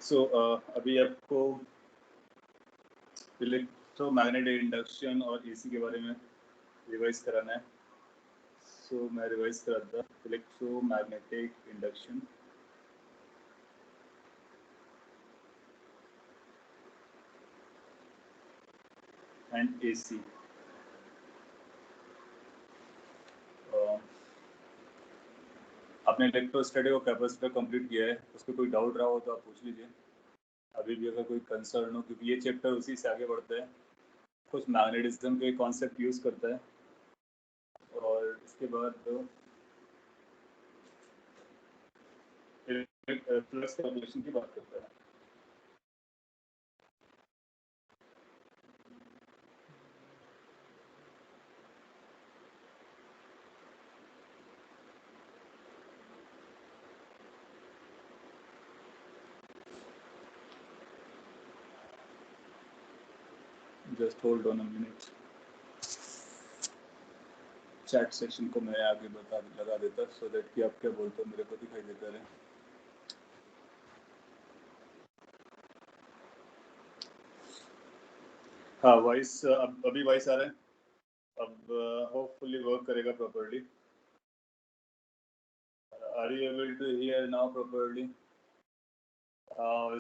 अभी आपको electromagnetic induction और एसी के बारे में रिवाइज कराना है। मैं रिवाइज कराता इलेक्ट्रोमैग्नेटिक इंडक्शन एंड एसी। आपने इलेक्ट्रोस्टैटिक और कैपेसिटर कंप्लीट किया है, उसको कोई डाउट रहा हो तो आप पूछ लीजिए अभी भी, अगर कोई कंसर्न हो, क्योंकि ये चैप्टर उसी से आगे बढ़ता है। कुछ मैग्नेटिज्म के कॉन्सेप्ट यूज करता है और इसके बाद फ्लक्स कैलकुलेशन की बात करता है। Just hold on a minute, chat section को मैं आगे लगा देता सो दैट कि आप क्या बोलते हो मेरे को दिखाई देता रहे। हाँ, वॉइस अभी वॉइस आ रहा है, अब होपफुली वर्क करेगा properly. Are you able to hear now properly?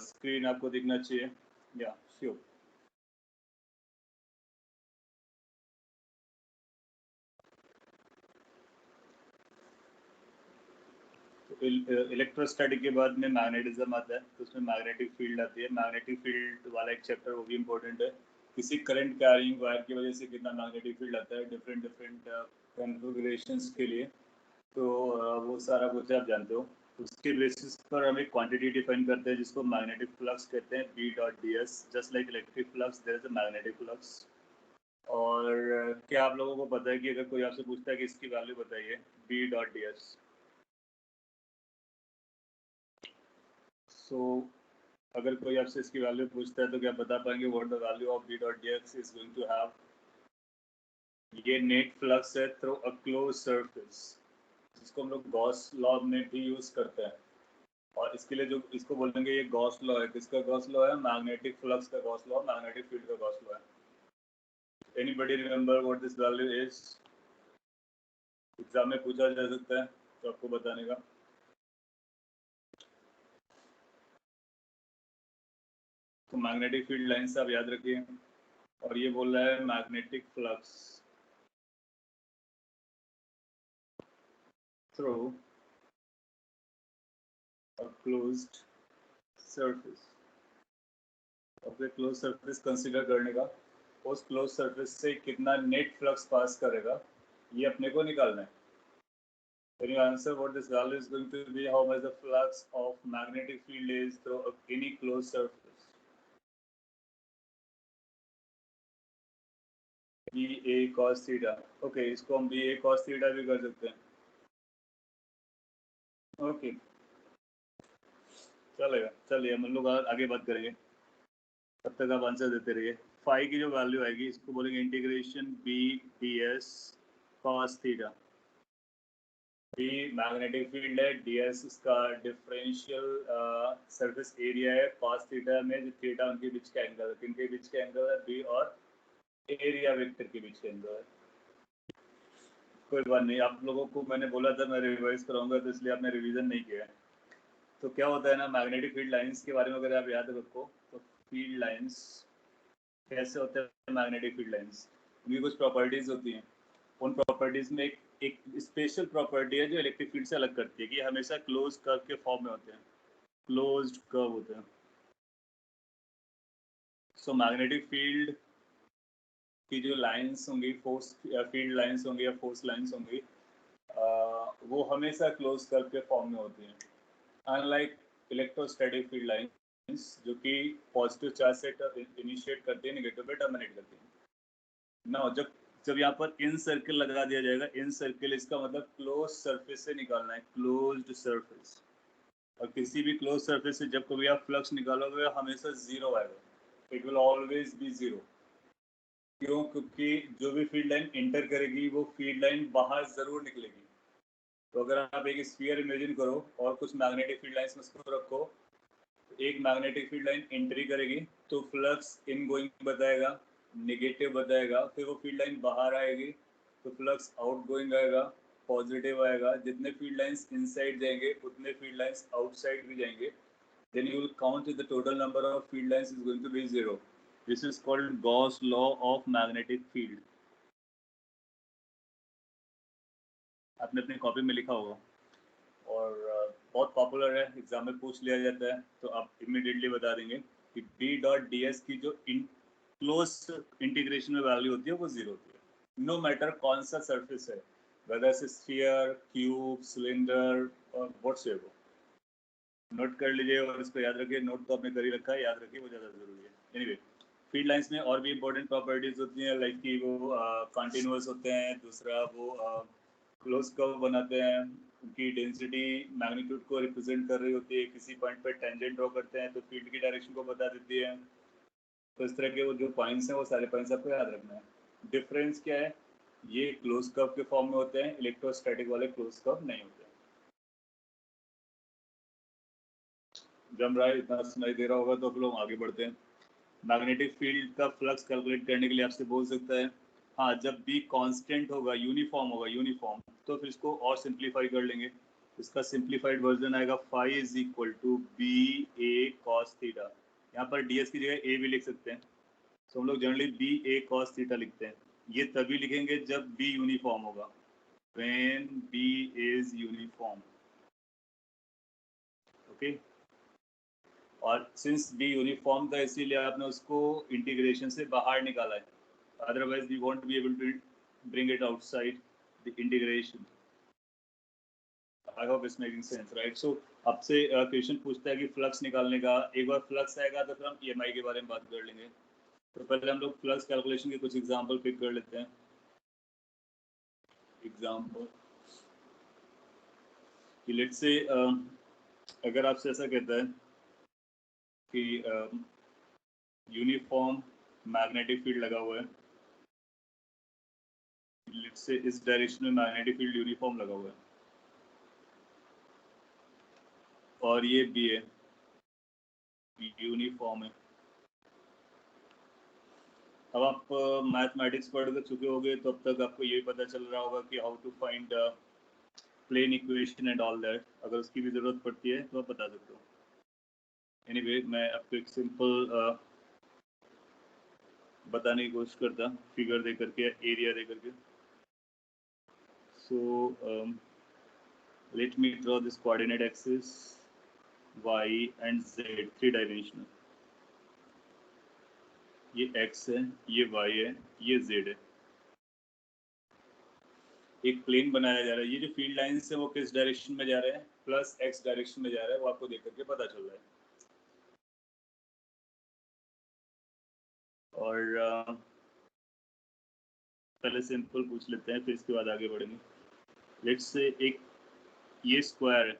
Screen आपको दिखना चाहिए, या श्योर। इलेक्ट्रोस्टैटिक के बाद में मैग्नेटिज्म आता है, तो उसमें मैग्नेटिक फील्ड आती है। मैग्नेटिक फील्ड वाला एक चैप्टर वो भी इम्पोर्टेंट है। किसी करंट कैरिंग वायर की वजह से कितना मैग्नेटिक फील्ड आता है डिफरेंट कॉन्फ़िगरेशंस के लिए, तो वो सारा कुछ आप जानते हो। उसके बेसिस पर हम एक क्वांटिटी डिफाइन करते हैं जिसको मैग्नेटिक फ्लक्स कहते हैं, B dot D S. Just like electric flux there is a magnetic flux. और क्या आप लोगों को पता है कि अगर कोई आपसे पूछता है कि इसकी वैल्यू बताइए, बी डॉट डी एस, सो अगर कोई आपसे इसकी वैल्यू पूछता है तो क्या बता पाएंगे what the value of B dot D X is going to have? ये नेट फ्लक्स है थ्रू अ क्लोज सरफेस, जिसको हम लोग गॉस लॉ में भी यूज करते हैं। और इसके लिए जो इसको बोलेंगे, ये गॉस लॉ है। किसका गॉस लॉ है? मैग्नेटिक फ्लक्स का गॉस लॉ, मैग्नेटिक फील्ड का गॉस लॉ है। Anybody remember what this value is? Exam में पूछा जा सकता है तो आपको बताने का। तो मैग्नेटिक फील्ड लाइन से आप याद रखिए, और ये बोल रहा है magnetic flux through a closed surface। Okay, close surface consider करने का, उस क्लोज सरफेस से कितना नेट फ्लक्स पास करेगा ये अपने को निकालना है। Can you answer what this value is going to be? How much the flux of magnetic field is through any closed surface? B A cos theta। Okay, इसको हम B A cos theta भी कर सकते हैं। Okay, चलेगा। चलिए हम लोग आगे बात करेंगे, तब तक आप आंसर देते रहिए। फाई की जो वैल्यू आएगी इसको बोलेंगे integration B D S cos theta. B magnetic field है, डी एस इसका डिफरेंशियल सरफेस एरिया है, कॉस थीटा में जो थीटा उनके बीच का एंगल है। किनके बीच का एंगल है? बी और एरिया वेक्टर के बीच का एंगल है। कोई बात नहीं, आप लोगों को मैंने बोला था मैं रिवाइज कराऊंगा, तो इसलिए आपने रिवीजन नहीं किया। तो क्या होता है ना, मैग्नेटिक फील्ड लाइंस के बारे में अगर आप याद रखो तो फील्ड लाइंस कैसे होते हैं? मैग्नेटिक फील्ड लाइंस, उनकी कुछ प्रॉपर्टीज होती हैं। उन प्रॉपर्टीज में एक स्पेशल प्रॉपर्टी है जो इलेक्ट्रिक फील्ड से अलग करती है कि हमेशा क्लोज कर्व के फॉर्म में होते हैं, क्लोज्ड कर्व होते हैं। सो मैग्नेटिक फील्ड की जो लाइंस होंगी, फोर्स फील्ड लाइंस होंगी या फोर्स लाइंस होंगी, वो हमेशा क्लोज कर्व के फॉर्म में होती हैं। अनलाइक इलेक्ट्रोस्टैटिक फील्ड लाइंस जो कि पॉजिटिव चार्ज से इनिशिएट करती है, नेगेटिव पे टर्मिनेट करती है ना। जब जब यहाँ पर इन सर्किल लगा दिया जाएगा, इन सर्किल इसका मतलब क्लोज सरफेस से निकालना है, क्लोज्ड सरफेस। और किसी भी क्लोज सरफेस से जब कभी आप फ्लक्स निकालोगे हमेशा जीरो आएगा, it will always be zero. क्यों? क्योंकि जो भी फील्ड लाइन इंटर करेगी वो फील्ड लाइन बाहर जरूर निकलेगी। तो अगर आप एक स्फीयर इमेजिन करो और कुछ मैग्नेटिक फील्ड लाइंस में उसको रखो, एक मैग्नेटिक फील्ड लाइन एंट्री करेगी तो फ्लक्स इन गोइंग बताएगा, नेगेटिव बताएगा, फिर वो फील्ड लाइन बाहर आएगी तो फ्लक्स आउट गोइंग आएगा, पॉजिटिव आएगा। जितने फील्ड लाइंस इनसाइड जाएंगे उतने फील्ड लाइंस आउटसाइड भी जाएंगे। then you will count the total number of field lines is going to be 0. This is called Gauss law of magnetic field. आपने अपनी copy में लिखा होगा और बहुत पॉपुलर है, एग्जाम में पूछ लिया जाता है, तो आप इमीडिएटली बता देंगे कि B डॉट डी एस की जो क्लोज इंटीग्रेशन में वैल्यू होती है वो 0 होती है, नो मैटर कौन सा सरफेस है, वेदर स्फीयर, क्यूब, सिलेंडर और व्हाटसएवर। नोट कर लीजिए और इसको याद रखिए, नोट तो आपने कर ही रखा है, याद रखिए, वो ज़्यादा जरूरी है। एनीवे, फील्ड लाइंस में और भी इंपॉर्टेंट प्रॉपर्टीज होती हैं, लाइक कि वो कंटिन्यूअस होते हैं, दूसरा वो क्लोज कर्व बनाते हैं, उनकी डेंसिटी मैग्नीट्यूड को रिप्रेजेंट कर रही होती है, किसी पॉइंट पर टेंजेंट ड्रॉ करते हैं तो फील्ड की डायरेक्शन को बता देती है। तो इस तरह के वो जो पॉइंट्स हैं वो सारे पॉइंट्स आपको याद रखना है। डिफरेंस क्या है, ये क्लोज कर्व के फॉर्म में होते हैं, इलेक्ट्रोस्टैटिक वाले क्लोज कर्व नहीं होते। जम रहा है, इतना सुनाई दे रहा होगा तो अब लोग आगे बढ़ते हैं। मैग्नेटिक फील्ड का फ्लक्स कैलकुलेट करने के लिए आपसे बोल सकता है, हाँ जब भी कांस्टेंट होगा, यूनिफॉर्म होगा, यूनिफॉर्म, तो फिर इसको और सिंप्लीफाई कर लेंगे। इसका सिंप्लीफाइड वर्जन आएगा phi is equal to B A cos theta. यहाँ पर डी एस की जगह ए भी लिख सकते हैं, तो हम लोग generally B A cos theta लिखते हैं। ये तभी लिखेंगे जब बी यूनिफॉर्म होगा, when B is uniform, okay. और सिंस बी यूनिफॉर्म था इसीलिए आपने उसको इंटीग्रेशन से बाहर निकाला है, otherwise we won't be able to bring it outside the integration. I hope it's making sense, right? So आपसे क्वेश्चन पूछता है कि फ्लक्स निकालने का, एक बार फ्लक्स आएगा तो फिर हम ईएमआई के बारे में बात कर लेंगे। तो पहले हम लोग फ्लक्स कैलकुलेशन के कुछ एग्जांपल पिक कर लेते हैं। एग्जांपल कि लेट्स से अगर आपसे ऐसा कहता है कि यूनिफॉर्म मैग्नेटिक फील्ड लगा हुआ है, लेट्स से इस डायरेक्शन में मैग्नेटिक फील्ड यूनिफॉर्म लगा हुआ है और ये बी है, यूनिफॉर्म है। अब आप मैथमेटिक्स पढ़ कर चुके होंगे तो अब तक आपको ये पता चल रहा होगा कि how to find plane equation and all that. अगर उसकी भी ज़रूरत पड़ती है तो आप बता सकते हो। एनीवे, मैं आपको एक सिंपल बताने की कोशिश करता, फिगर दे करके, एरिया दे करके। So let me draw this coordinate axis y and z, 3 dimensional. ये x है, ये y है, ये z है। एक प्लेन बनाया जा रहा है, ये जो फील्ड लाइंस है वो किस डायरेक्शन में जा रहे हैं, प्लस x डायरेक्शन में जा रहा है, वो आपको देख करके पता चल रहा है। और पहले सिंपल पूछ लेते हैं, फिर इसके बाद आगे बढ़ेंगे। लेट्स से एक ये स्क्वायर है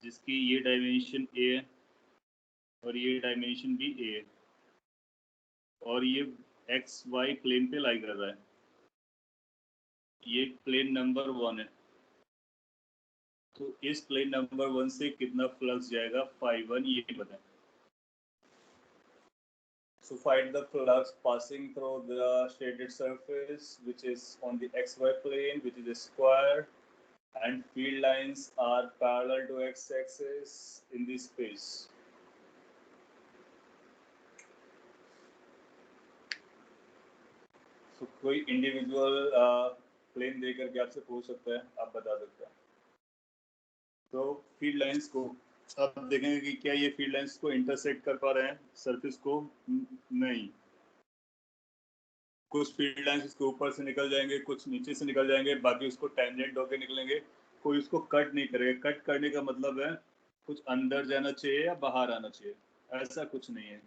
जिसकी ये डायमेंशन a है और ये डायमेंशन भी a है, और ये एक्स वाई प्लेन पे लाई कर रहा है। ये प्लेन नंबर 1 है, तो इस प्लेन नंबर 1 से कितना फ्लक्स जाएगा, फाई 1, ये बताएं। So find the flux passing through the shaded surface which is on the xy plane, which is a square, and field lines are parallel to x-axis in this space. So कोई individual plane दे करके आपसे पूछ सकता है, आप बता सकते हैं। तो फील्ड लाइंस को आप देखेंगे कि क्या ये फील्ड लाइंस को इंटरसेक्ट कर पा रहे हैं सरफेस को, नहीं। कुछ फील्ड लाइंस इसके ऊपर से निकल जाएंगे, कुछ नीचे से निकल जाएंगे, बाकी उसको टेंजेंट होकर निकलेंगे, कोई उसको कट नहीं करेगा। कट करने का मतलब है कुछ अंदर जाना चाहिए या बाहर आना चाहिए, ऐसा कुछ नहीं है।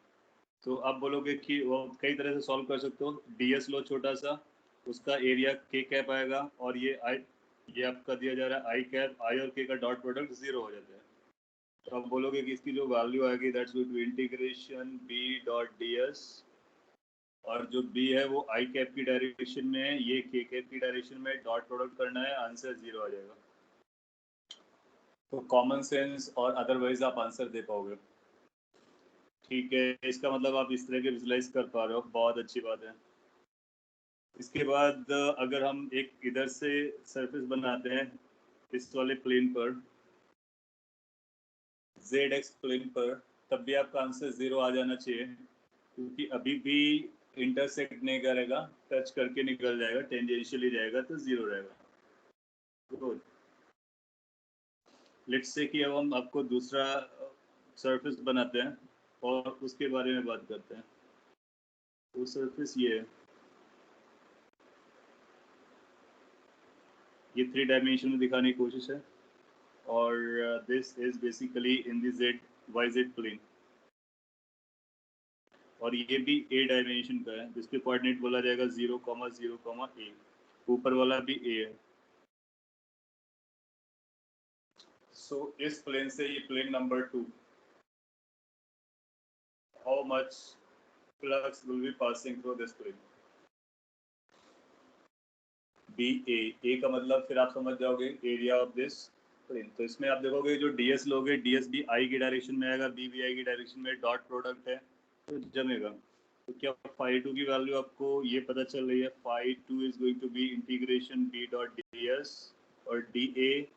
तो आप बोलोगे कि वो कई तरह से सॉल्व कर सकते हो। डीएस लो छोटा सा, उसका एरिया के कैप आएगा, और ये आई, ये आपका दिया जा रहा है आई कैप, आई और के का डॉट प्रोडक्ट 0 हो जाता है। तो आप बोलोगे कि इसकी जो वैल्यू आएगी that's equal to integration B dot D S, और जो बी है वो आई कैप की डायरेक्शन में है, ये के कैप की डायरेक्शन में, डॉट प्रोडक्ट करना है, आंसर 0 आ जाएगा। तो कॉमन सेंस और अदरवाइज आप आंसर दे पाओगे। ठीक है, इसका मतलब आप इस तरह के विजुलाइज कर पा रहे हो, बहुत अच्छी बात है। इसके बाद अगर हम एक इधर से सरफेस बनाते हैं इस वाले प्लेन पर, ZX प्लेन पर, तब भी आपका आंसर 0 आ जाना चाहिए, क्योंकि अभी भी इंटरसेक्ट नहीं करेगा, टच करके निकल जाएगा, टेंजेंशियली जाएगा तो 0 रहेगा। गुड। लेट्स से कि अब हम आपको दूसरा सरफेस बनाते हैं और उसके बारे में बात करते हैं। वो सरफेस ये है, ये 3 डायमेंशन में दिखाने की कोशिश है, और this is basically in the YZ plane, और ये भी ए डायमेंशन का है, जिसके कोऑर्डिनेट बोला जाएगा 0, 0, a। ऊपर वाला भी ए है। सो इस प्लेन से ये plane number 2, how much flux will be passing through this plane? B A का मतलब फिर आप समझ जाओगे एरिया ऑफ दिस प्लेन। तो इसमें आप देखोगे जो डीएस लोगे, डीएस भी आई की डायरेक्शन में आएगा, बी भी आई की डायरेक्शन में, डॉट प्रोडक्ट है तो जमेगा। तो क्या φ2 की वैल्यू आपको ये पता चल रही है? φ2 is going to be integration B dot D S, और डी ए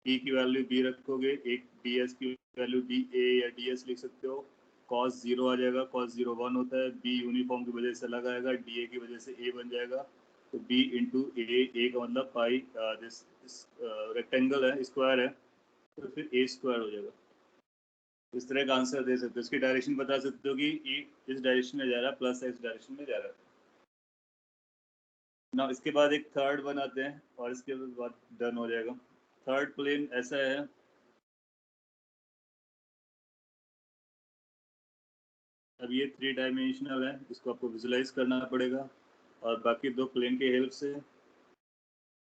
की वैल्यू बी रखोगे, एक डी एस की वैल्यू डी ए या डी एस लिख सकते हो। cos 0 आ जाएगा, cos 0 1 होता है, बी यूनिफॉर्म की वजह से अलग आएगा, डी ए की वजह से ए बन जाएगा। तो b इंटू ए का मतलब पाई, दिस रेक्टेंगल है, स्क्वायर है, तो फिर ए स्क्वायर हो जाएगा। इस तरह का आंसर दे सकते हो। इसकी डायरेक्शन बता सकते हो कि ई इस डायरेक्शन में जा रहा है, प्लस एक्स डायरेक्शन में जा रहा है ना। इसके बाद एक थर्ड बनाते हैं और इसके बाद डन हो जाएगा। थर्ड प्लेन ऐसा है, अब ये 3 डायमेंशनल है, इसको आपको विजुलाइज करना पड़ेगा और बाकी 2 प्लेन के हेल्प से।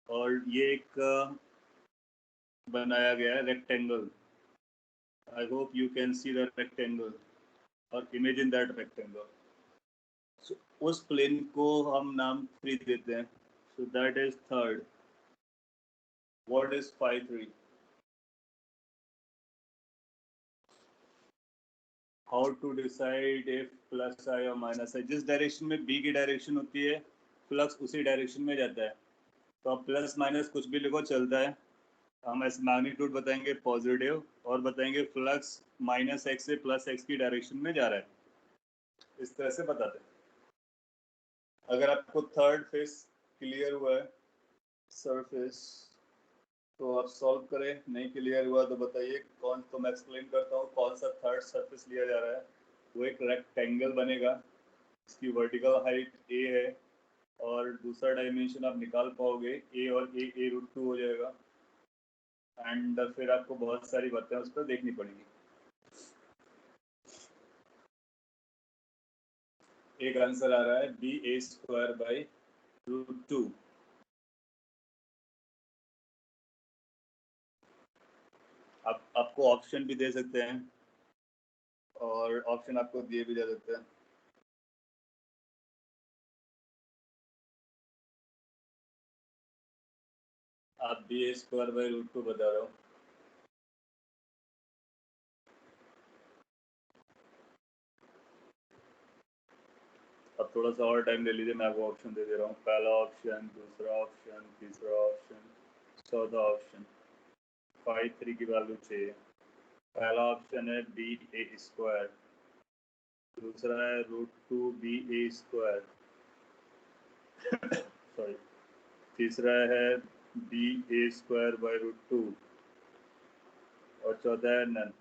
और ये एक बनाया गया है rectangle. I hope you can see the rectangle or imagine that rectangle. So उस प्लेन को हम नाम 3 देते हैं, so that is third. What is phi 3? How to decide if plus I or minus I? जिस डायरेक्शन में b की direction होती है, फ्लक्स उसी डायरेक्शन में जाता है। तो आप प्लस माइनस कुछ भी लिखो चलता है। हम ऐसे मैग्नीट्यूड बताएंगे पॉजिटिव और बताएंगे फ्लक्स माइनस एक्स से प्लस एक्स की डायरेक्शन में जा रहा है, इस तरह से बताते हैं। अगर आपको थर्ड फेस क्लियर हुआ है सरफेस तो आप सॉल्व करें, नहीं क्लियर हुआ तो बताइए कौन, तो मैं एक्सप्लेन करता हूँ कौन सा थर्ड सरफेस लिया जा रहा है। वो एक रेक्टेंगल बनेगा, इसकी वर्टिकल हाइट ए है और दूसरा डायमेंशन आप निकाल पाओगे, ए और ए रूट 2 हो जाएगा। एंड फिर आपको बहुत सारी बातें उस पर देखनी पड़ेगी। एक आंसर आ रहा है B A square by root 2। आप आपको ऑप्शन भी दे सकते हैं और ऑप्शन आपको दिए भी जा सकते हैं। आप B A square by root 2 बता रहे हो। अब थोड़ा सा और टाइम ले लीजिए, मैं आपको ऑप्शन दे दे रहा हूँ। पहला ऑप्शन, दूसरा ऑप्शन, तीसरा ऑप्शन, चौथा ऑप्शन। φ3 की वैल्यू चाहिए। पहला ऑप्शन है बी ए स्क्वायर, दूसरा है root 2 B A square, sorry, तीसरा है B A square by root 2 और चौथा है नन।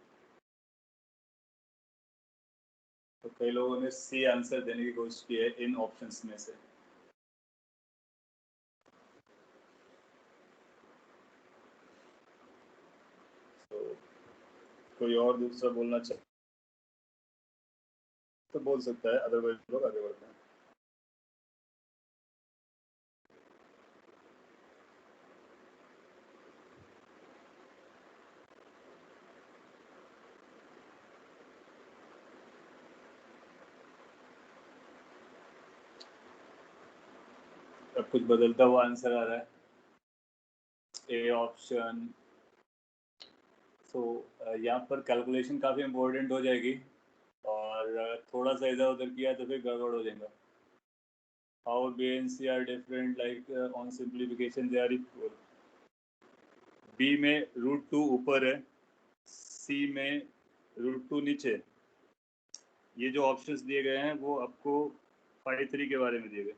तो कई लोगों ने सी आंसर देने की कोशिश की है इन ऑप्शंस में से। तो कोई और दूसरा बोलना चाहे तो बोल सकता है, अदरवाइज लोग आगे बढ़ते हैं। अब कुछ बदलता हुआ आंसर आ रहा है, ए ऑप्शन। तो यहाँ पर कैलकुलेशन काफ़ी इम्पोर्टेंट हो जाएगी और थोड़ा सा इधर उधर किया तो फिर गड़बड़ हो जाएगा. How B and C are different, like on simplification they are equal. B में √2 ऊपर है, सी में √2 नीचे. ये जो ऑप्शंस दिए गए हैं वो आपको 5-3 के बारे में दिए गए.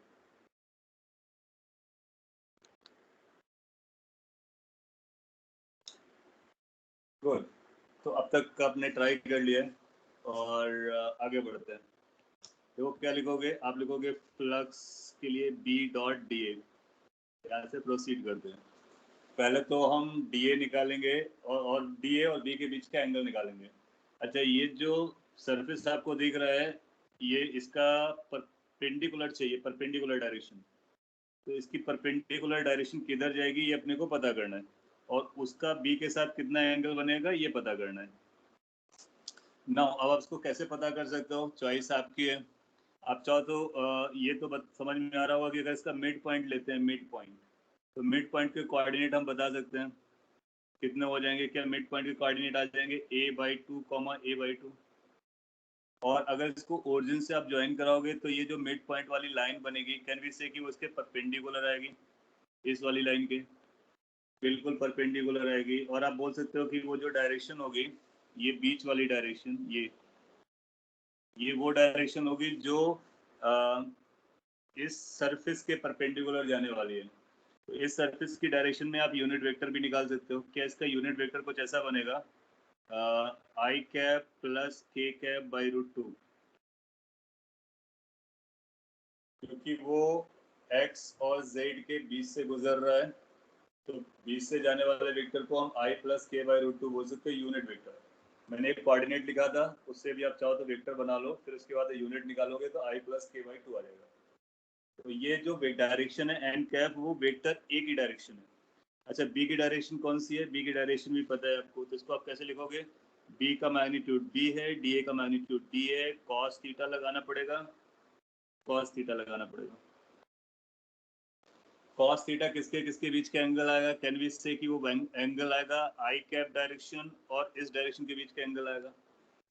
गुड. तो अब तक आपने ट्राई कर लिया है और आगे बढ़ते हैं. देखो क्या लिखोगे, आप लिखोगे फ्लक्स के लिए B.DA. यहाँ से प्रोसीड करते हैं. पहले तो हम DA निकालेंगे और DA और B के बीच का एंगल निकालेंगे. अच्छा, ये जो सरफेस आपको दिख रहा है ये इसका परपेंडिकुलर चाहिए, परपेंडिकुलर डायरेक्शन. तो इसकी परपेंडिकुलर डायरेक्शन किधर जाएगी ये अपने को पता करना है, और उसका B के साथ कितना एंगल बनेगा ये पता करना है. ना अब आप इसको कैसे पता कर सकते हो, चॉइस आपकी है. आप चाहो तो ये तो समझ में आ रहा होगा कि अगर इसका मिड पॉइंट लेते हैं, मिड पॉइंट, तो मिड पॉइंट के कोऑर्डिनेट हम बता सकते हैं कितने हो जाएंगे. क्या मिड पॉइंट के कोऑर्डिनेट आ जाएंगे a/2, a/2. और अगर इसको ओरिजिन से आप ज्वाइन कराओगे तो ये जो मिड पॉइंट वाली लाइन बनेगी, कैन वी से कि वो इसके परपेंडिकुलर आएगी, इस वाली लाइन के बिल्कुल परपेंडिकुलर आएगी. और आप बोल सकते हो कि वो जो डायरेक्शन होगी, ये बीच वाली डायरेक्शन, ये वो डायरेक्शन होगी जो इस सरफेस के परपेंडिकुलर जाने वाली है. तो इस सरफेस की डायरेक्शन में आप यूनिट वेक्टर भी निकाल सकते हो. क्या इसका यूनिट वेक्टर कुछ ऐसा बनेगा, i + k/√2, क्योंकि वो x और z के बीच से गुजर रहा है. तो बीच से जाने वाले वेक्टर को हम i + k/√2 बोल सकते हैं, यूनिट वेक्टर. मैंने एक कोऑर्डिनेट लिखा था, उससे भी आप चाहो तो वेक्टर बना लो, फिर उसके बाद यूनिट निकालोगे तो i + k/2 आ जाएगा. तो ये जो डायरेक्शन है n, वो वेक्टर a की डायरेक्शन है. अच्छा, b की डायरेक्शन कौन सी है, b की डायरेक्शन भी पता है आपको, तो इसको आप कैसे लिखोगे. b का मैग्नीट्यूड b है, dA का मैग्नीट्यूड d है, cos थीटा लगाना पड़ेगा, cos थीटा लगाना पड़ेगा. cos थीटा किसके किसके बीच का एंगल आएगा, कैन वी से कि वो एंगल आएगा i डायरेक्शन और इस डायरेक्शन के बीच का एंगल आएगा.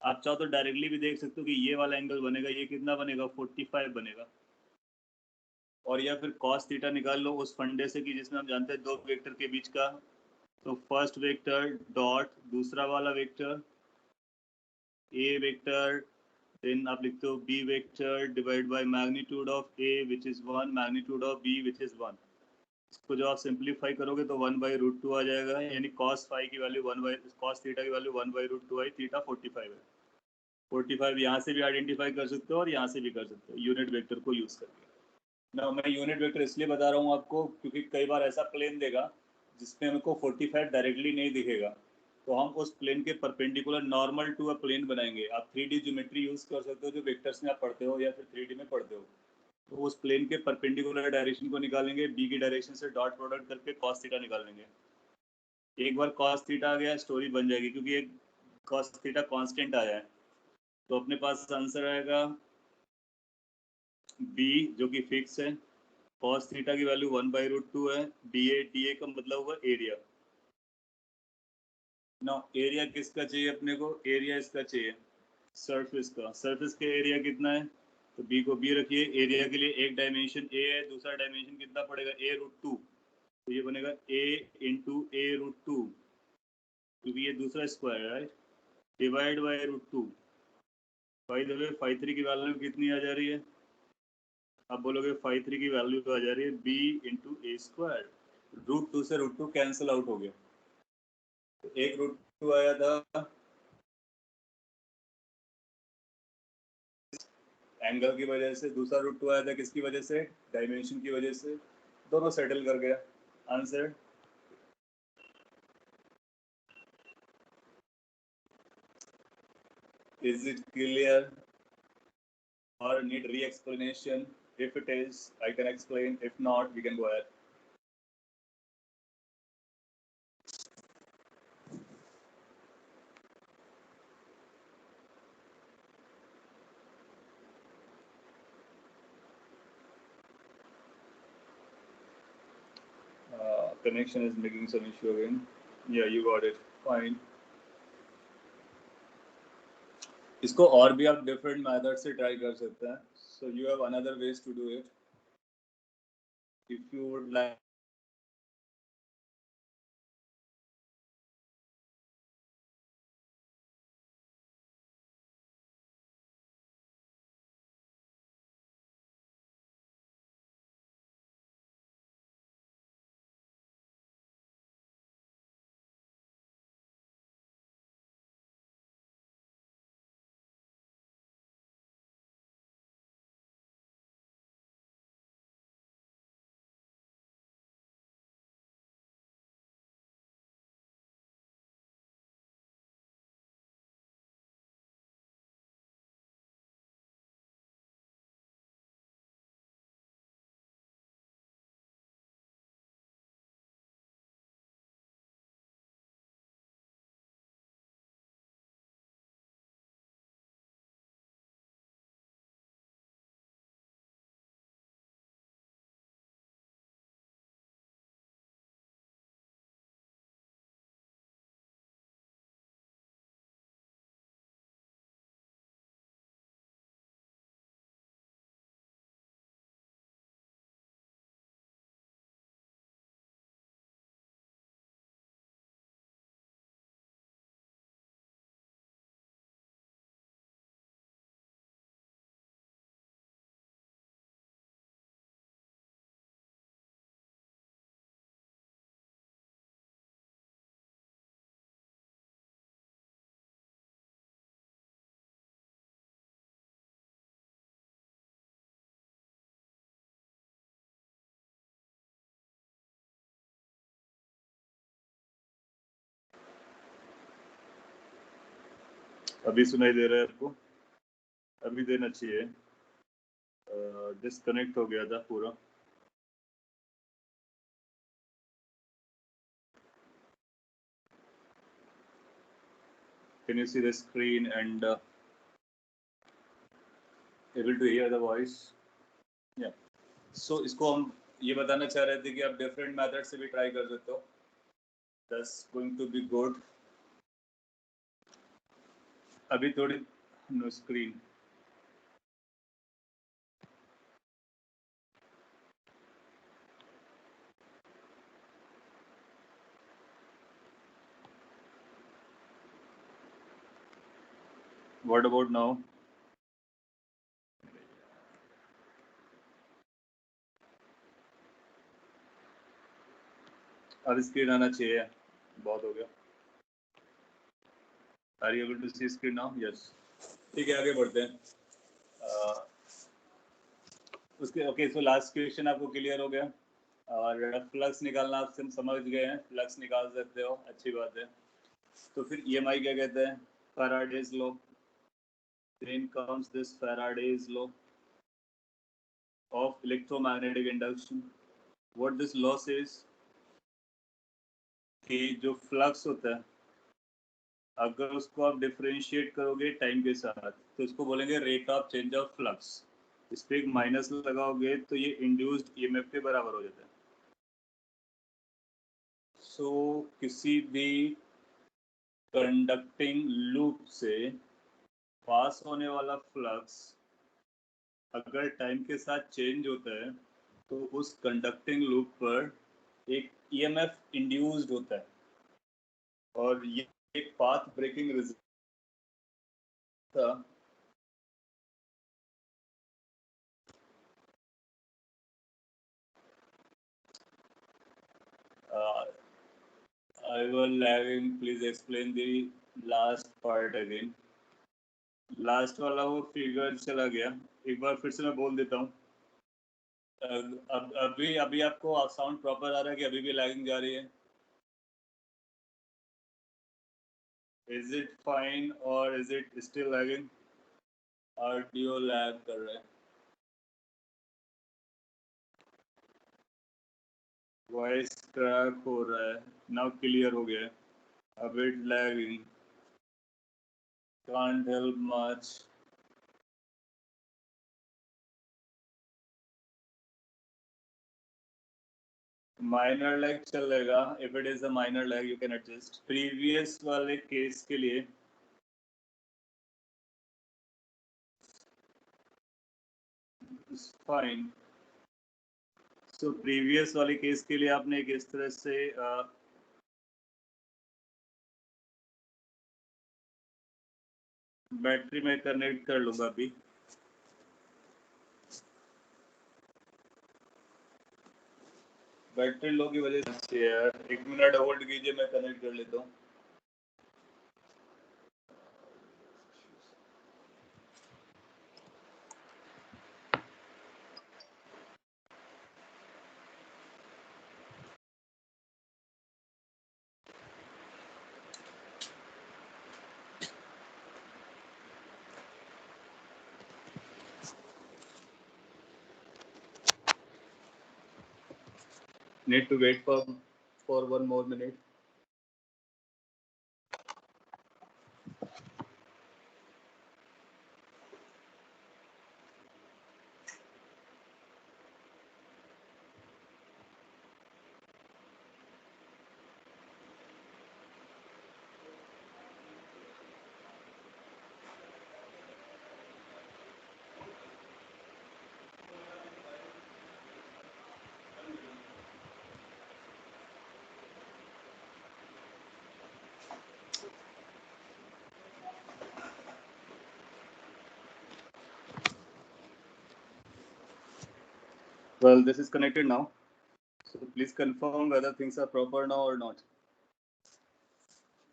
आप चाहो तो डायरेक्टली भी देख सकते हो कि ये वाला एंगल बनेगा, ये कितना बनेगा, 45 बनेगा. और या फिर cos थीटा निकाल लो उस फंडे से कि जिसमें हम जानते हैं दो वेक्टर के बीच का. तो फर्स्ट वेक्टर डॉट दूसरा वाला वेक्टर a वेक्टर, देन आप लिखते हो b vector divide by magnitude of a which is 1, magnitude of b which is 1. इसको जो आप सिंप्लीफाई करोगे तो 1/√2 आ जाएगा, यानी cos फाई की वैल्यू cos थीटा की वैल्यू 1/√2 आई. थीटा 45 है. 45 यहाँ से भी आइडेंटिफाई कर सकते हो और यहाँ से भी कर सकते हो यूनिट वेक्टर को यूज करके. ना मैं यूनिट वेक्टर इसलिए बता रहा हूँ आपको क्योंकि कई बार ऐसा प्लेन देगा जिसमें हमको 45 डायरेक्टली नहीं दिखेगा, तो हम उस प्लेन के perpendicular normal to a plane बनाएंगे. आप 3D ज्योमेट्री यूज कर सकते हो जो वेक्टर्स में आप पढ़ते हो या फिर 3D में पढ़ते हो. तो उस प्लेन के परपेंडिकुलर डायरेक्शन को निकालेंगे, बी की डायरेक्शन से डॉट प्रोडक्ट करके cos थीटा निकालेंगे. एक बार cos थीटा आ गया स्टोरी बन जाएगी, क्योंकि एक cos थीटा कांस्टेंट आया है. तो अपने पास आंसर आएगा b जो कि फिक्स है. cos थीटा की वैल्यू 1/√2 है. dA का मतलब हुआ एरिया. ना एरिया किसका चाहिए अपने को, एरिया इसका चाहिए सरफेस का. सरफेस का एरिया कितना है, तो b को b रखिए. एरिया के लिए एक डायमेंशन a है, दूसरा डायमेंशन कितना पड़ेगा, a√2. तो ये बनेगा a × a√2, क्योंकि ये दूसरा स्क्वायर है, right, divide by √2. By the way φ3 की वैल्यू कितनी आ जा रही है, आप बोलोगे φ3 की वैल्यू आ जा रही है b × a². √2 से √2 कैंसिल आउट हो गया, तो एक √2 आया था एंगल की वजह से, दूसरा √2 आया था किसकी वजह से, डायमेंशन की वजह से. दोनों सेटल कर गया. Answer is it clear or need re-explanation? If it is, I can explain. If not, we can go ahead. Connection is making some issue again. Yeah, you got it. Fine. इसको और भी आप different method से try कर सकते हैं. So you have another way to do it if you would like. अभी सुनाई दे रहा है आपको? अभी देना चाहिए. डिस्कनेक्ट हो गया था पूरा. Can you see the screen and able to hear the voice? Yeah. So इसको हम ये बताना चाह रहे थे कि आप डिफरेंट मेथड से भी ट्राई कर सकते हो. That's going to be good. अभी थोड़ी no screen. What about now? अब स्क्रीन आना चाहिए. बहुत हो गया. Are you able to see screen now? Yes. ठीक है, आगे बढ़ते हैं. उसके ओके. सो लास्ट क्वेश्चन आपको क्लियर हो गया और फ्लक्स निकालना आप समझ गए हैं. फ्लक्स निकाल सकते हो, अच्छी बात है. तो फिर ईएमआई क्या कहते हैं? Faraday's law. Then comes this Faraday's law of electromagnetic induction. What this law says कि जो फ्लक्स होता है अगर उसको आप डिफरेंशिएट करोगे टाइम के साथ तो इसको बोलेंगे rate of change of flux. इस पे एक माइनस लगाओगे तो ये इंड्यूस्ड ईएमएफ के बराबर हो जाता है. सो किसी भी कंडक्टिंग लूप से पास होने वाला फ्लक्स अगर टाइम के साथ चेंज होता है तो उस कंडक्टिंग लूप पर एक ईएमएफ इंड्यूस्ड होता है और ये एक पाथ ब्रेकिंग रिजल्ट था. I will lagging. Please explain the last part again. Last वाला वो फिगर चला गया. एक बार फिर से मैं बोल देता हूँ. अब अभी अभी आपको साउंड प्रॉपर आ रहा है कि अभी भी लैगिंग जा रही है? इज इट फाइन और is it still lagging? Audio lag कर रहा है. वॉइस क्रैक हो रहा है. नाउ क्लियर हो गया है. A bit lagging. Can't help much. Minor lag चलेगा. If it is a minor lag, you can adjust. Previous वाले केस के लिए फाइन. सो प्रीवियस वाले केस के लिए आपने किस तरह से बैटरी में कनेक्ट कर लूंगा अभी. बैटरी लो की वजह से यार, 1 मिनट होल्ड कीजिए, मैं कनेक्ट कर लेता हूँ. Need to wait for 1 more minute. Well, this is connected now. So please confirm whether things are proper now or not.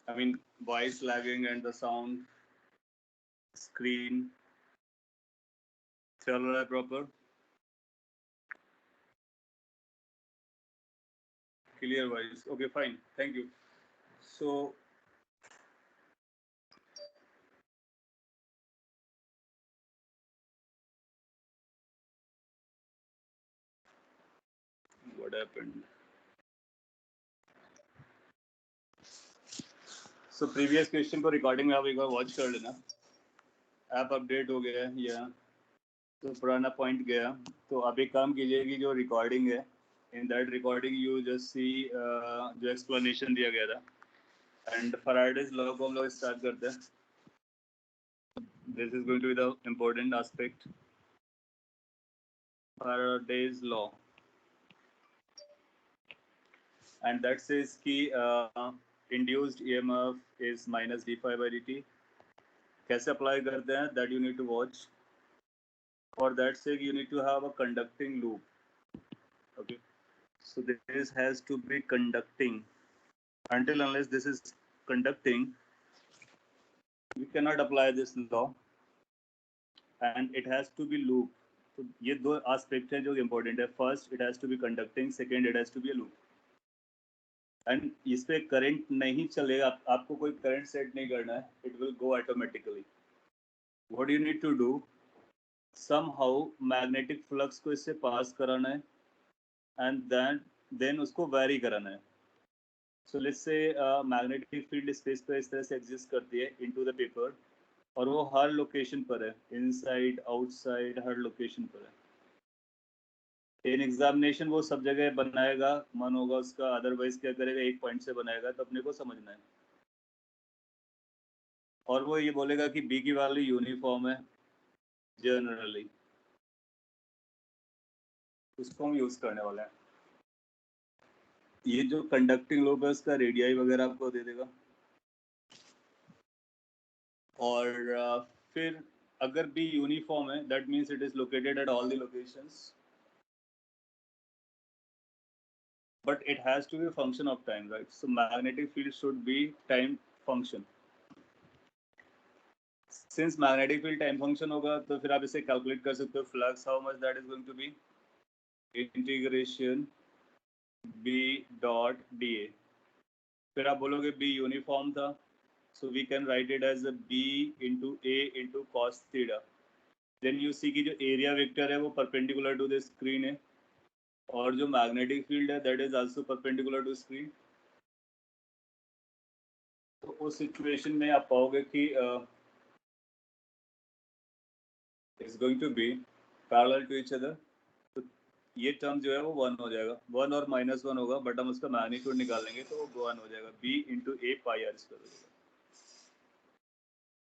I mean, voice lagging and the sound, screen, चल रहा है proper. Clear voice. Okay, fine. Thank you. So what happened? So previous question को recording में आप एक बार watch कर लेना. App update हो गया है या तो पुराना पॉइंट गया. तो आप एक काम कीजिए कि जो रिकॉर्डिंग है, in that recording you just see जो एक्सप्लेनेशन दिया गया था. एंड फैराडेज लॉ को हम लोग स्टार्ट करते हैं. This is going to be the important aspect. Faraday's law and that says कि induced EMF is minus d phi by dt. कैसे अप्लाई करते हैं that you need to watch. For that sake you need to have a conducting loop. Okay, so this has to be conducting. Until unless this is conducting, we cannot apply this law, and it has to be loop. तो ये दो aspect है जो important है. First it has to be conducting, second it has to be a loop. And इस पे current नहीं चलेगा, आपको कोई करंट सेट नहीं करना है. It will go automatically. What you need to do, somehow magnetic flux को इससे पास कराना है एंड देन उसको वेरी कराना है. So let's say magnetic field space पे इस तरह से एग्जिस्ट करती है इनटू द पेपर, और वो हर लोकेशन पर है, इनसाइड आउटसाइड हर लोकेशन पर है. इन एग्जामिनेशन वो सब जगह बनाएगा, मन होगा उसका, अदरवाइज क्या करेगा, एक पॉइंट से बनाएगा. तो अपने को समझना है. और वो ये बोलेगा कि बी की वैल्यू यूनिफॉर्म है जनरली, उसको हम यूज करने वाले हैं. ये जो कंडक्टिंग लूप है उसका रेडियाई वगैरह आपको दे देगा. और फिर अगर बी यूनिफॉर्म है that means it is located at all the locations, but it has to be a function of time, right? So magnetic field should be time function. Since magnetic field time function होगा तो फिर आप इसे calculate कर सकते हो, flux how much that is going to be, integration b dot da. फिर आप बोलोगे b यूनिफॉर्म था, so we can write it as a b into a into cos theta. Then you see कि जो area vector है वो perpendicular to the screen है, और जो magnetic field है that is also perpendicular to screen. तो उस सिचुएशन में आप पाओगे कि it's going to be parallel to each other. तो ये टर्म जो है वो 1 हो जाएगा, 1 और -1 होगा, बट हम उसका मैग्नीट्यूड निकालेंगे तो वो 1 हो जाएगा, b into A pi R square हो जाएगा.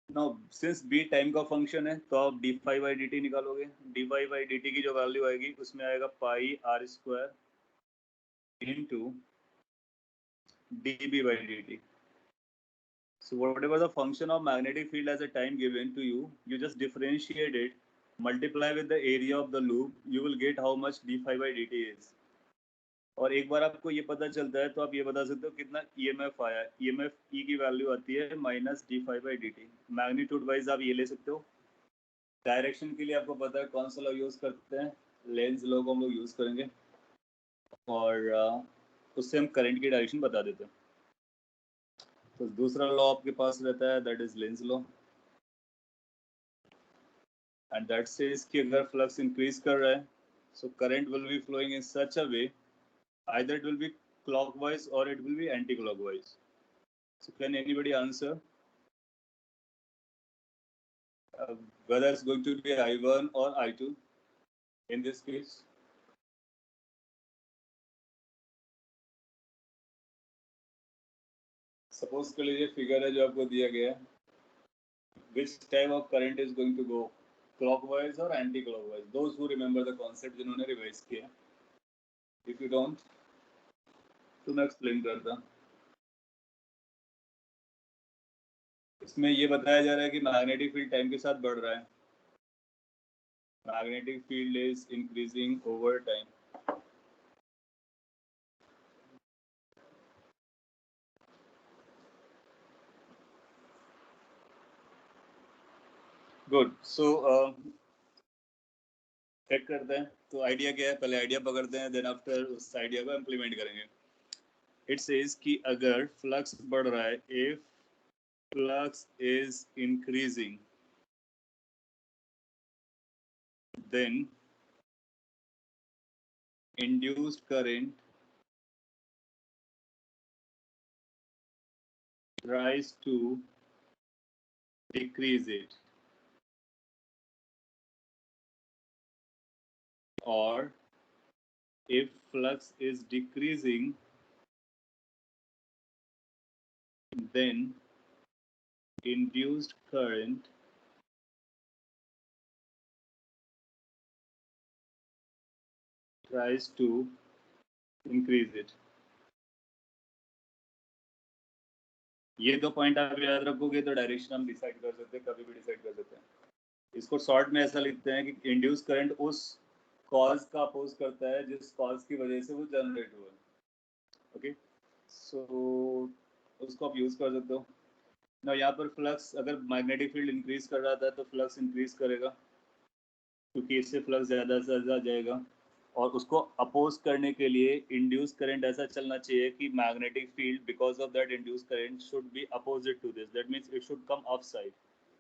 नाउ सिंस बी टाइम का फंक्शन है तो आप D phi by D T निकालोगे। D phi by D T की जो वैल्यू आएगी उसमें आएगा pi R square into D B by D T. So whatever the function of magnetic field as a time given to you, you just differentiate it, multiply with the area of the loop, you will get how much d phi by dt is. और एक बार आपको ये पता चलता है तो आप ये बता सकते हो कितना ईएमएफ आया है। ईएमएफ ई की वैल्यू आती है minus D phi by D T. Magnitude wise आप ये ले सकते हो। डायरेक्शन के लिए आपको पता है कौन सा लॉ यूज करते हैं, लेंज लॉ को हम लोग यूज करेंगे और उससे हम करंट की डायरेक्शन बता देते हैं। तो दूसरा लॉ आपके पास रहता है that is Lenz law and that says कि अगर फ्लक्स इंक्रीज कर रहा है so current will be flowing in such a way either it will be clockwise or it will be anti-clockwise. So can anybody answer whether it's going to be I1 or I2 in this case? Suppose कर लीजिए figure है जो आपको दिया गया है, which type of current is going to go clockwise or anti-clockwise? Those who remember the concept जिन्होंने revise किया, if you don't तो मैं एक्सप्लेन करता। इसमें ये बताया जा रहा है कि मैग्नेटिक फील्ड टाइम के साथ बढ़ रहा है। Magnetic field is increasing over time. Good. So check करते हैं। तो आइडिया क्या है, पहले आइडिया पकड़ते हैं, देन आफ्टर उस आइडिया को इम्प्लीमेंट करेंगे। इट सेज कि अगर फ्लक्स बढ़ रहा है, if flux is increasing then induced current tries to decrease it, or if flux is decreasing then induced current tries to increase it. ये दो पॉइंट आप याद रखोगे तो डायरेक्शन हम डिसाइड कर सकते हैं, कभी भी डिसाइड कर सकते हैं। इसको शॉर्ट में ऐसा लिखते हैं कि इंड्यूस करंट उस कॉज का अपोज करता है जिस कॉज की वजह से वो जनरेट हुआ है। ओके, सो उसको आप यूज कर सकते हो ना। यहाँ पर फ्लक्स अगर मैग्नेटिक फील्ड इंक्रीज कर रहा था तो फ्लक्स इंक्रीज करेगा क्योंकि इससे फ्लक्स ज़्यादा से ज़्यादा जाएगा, और उसको अपोज करने के लिए इंड्यूस करंट ऐसा चलना चाहिए कि magnetic field because of that induce current should be opposite to this, that means it should come of side.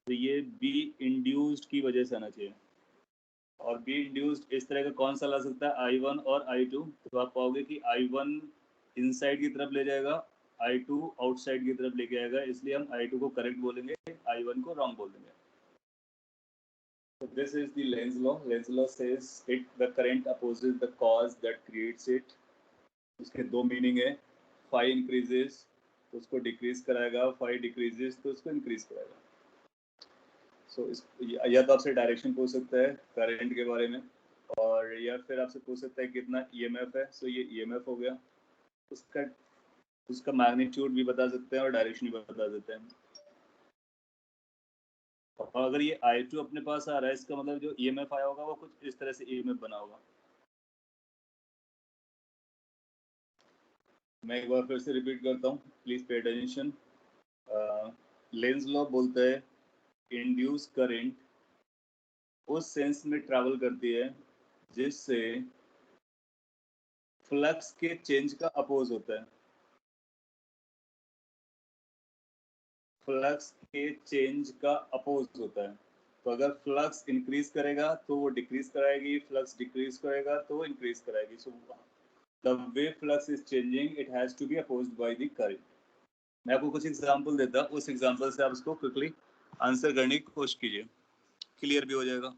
तो ये बी इंड्यूस्ड की वजह से आना चाहिए। और बी इंड्यूस्ड इस तरह का कौन सा ला सकता है, I1 और I2। तो आप पाओगे कि I1 इनसाइड की तरफ ले जाएगा, I2 आउटसाइड की तरफ लेके आएगा, इसलिए हम I2 को करेक्ट बोलेंगे, I1 को रॉन्ग बोल देंगे। So this is the Lenz law. Lenz law says the current opposes the cause that creates it. उसके दो मीनिंग है, phi increases तो उसको डिक्रीज कराएगा, phi decreases तो उसको इंक्रीज कराएगा। या तो आपसे डायरेक्शन पूछ सकता है करंट के बारे में, और या फिर आपसे पूछ सकता है कितना ईएमएफ है। सो ये ईएमएफ हो गया, उसका मैग्नीट्यूड भी बता सकते हैं और डायरेक्शन भी बता देते हैं। और अगर ये I2 अपने पास आ रहा है, इसका मतलब जो ईएमएफ आया होगा वो कुछ इस तरह से ईएमएफ बना होगा। मैं एक बार फिर से रिपीट करता हूँ, please pay attention. Lenz law बोलता है इंड्यूस करंट उस सेंस में ट्रैवल करती है जिससे फ्लक्स के चेंज का अपोज होता है। फ्लक्स के चेंज का अपोज होता है। तो अगर फ्लक्स इंक्रीज करेगा तो वो डिक्रीज कराएगी, फ्लक्स डिक्रीज करेगा तो वो इंक्रीज कराएगी। So the way flux is changing it has to be opposed by the current. मैं आपको कुछ एग्जांपल देता हूं, उस एग्जांपल से आप इसको क्विकली आंसर करने की कोशिश कीजिए, क्लियर भी हो जाएगा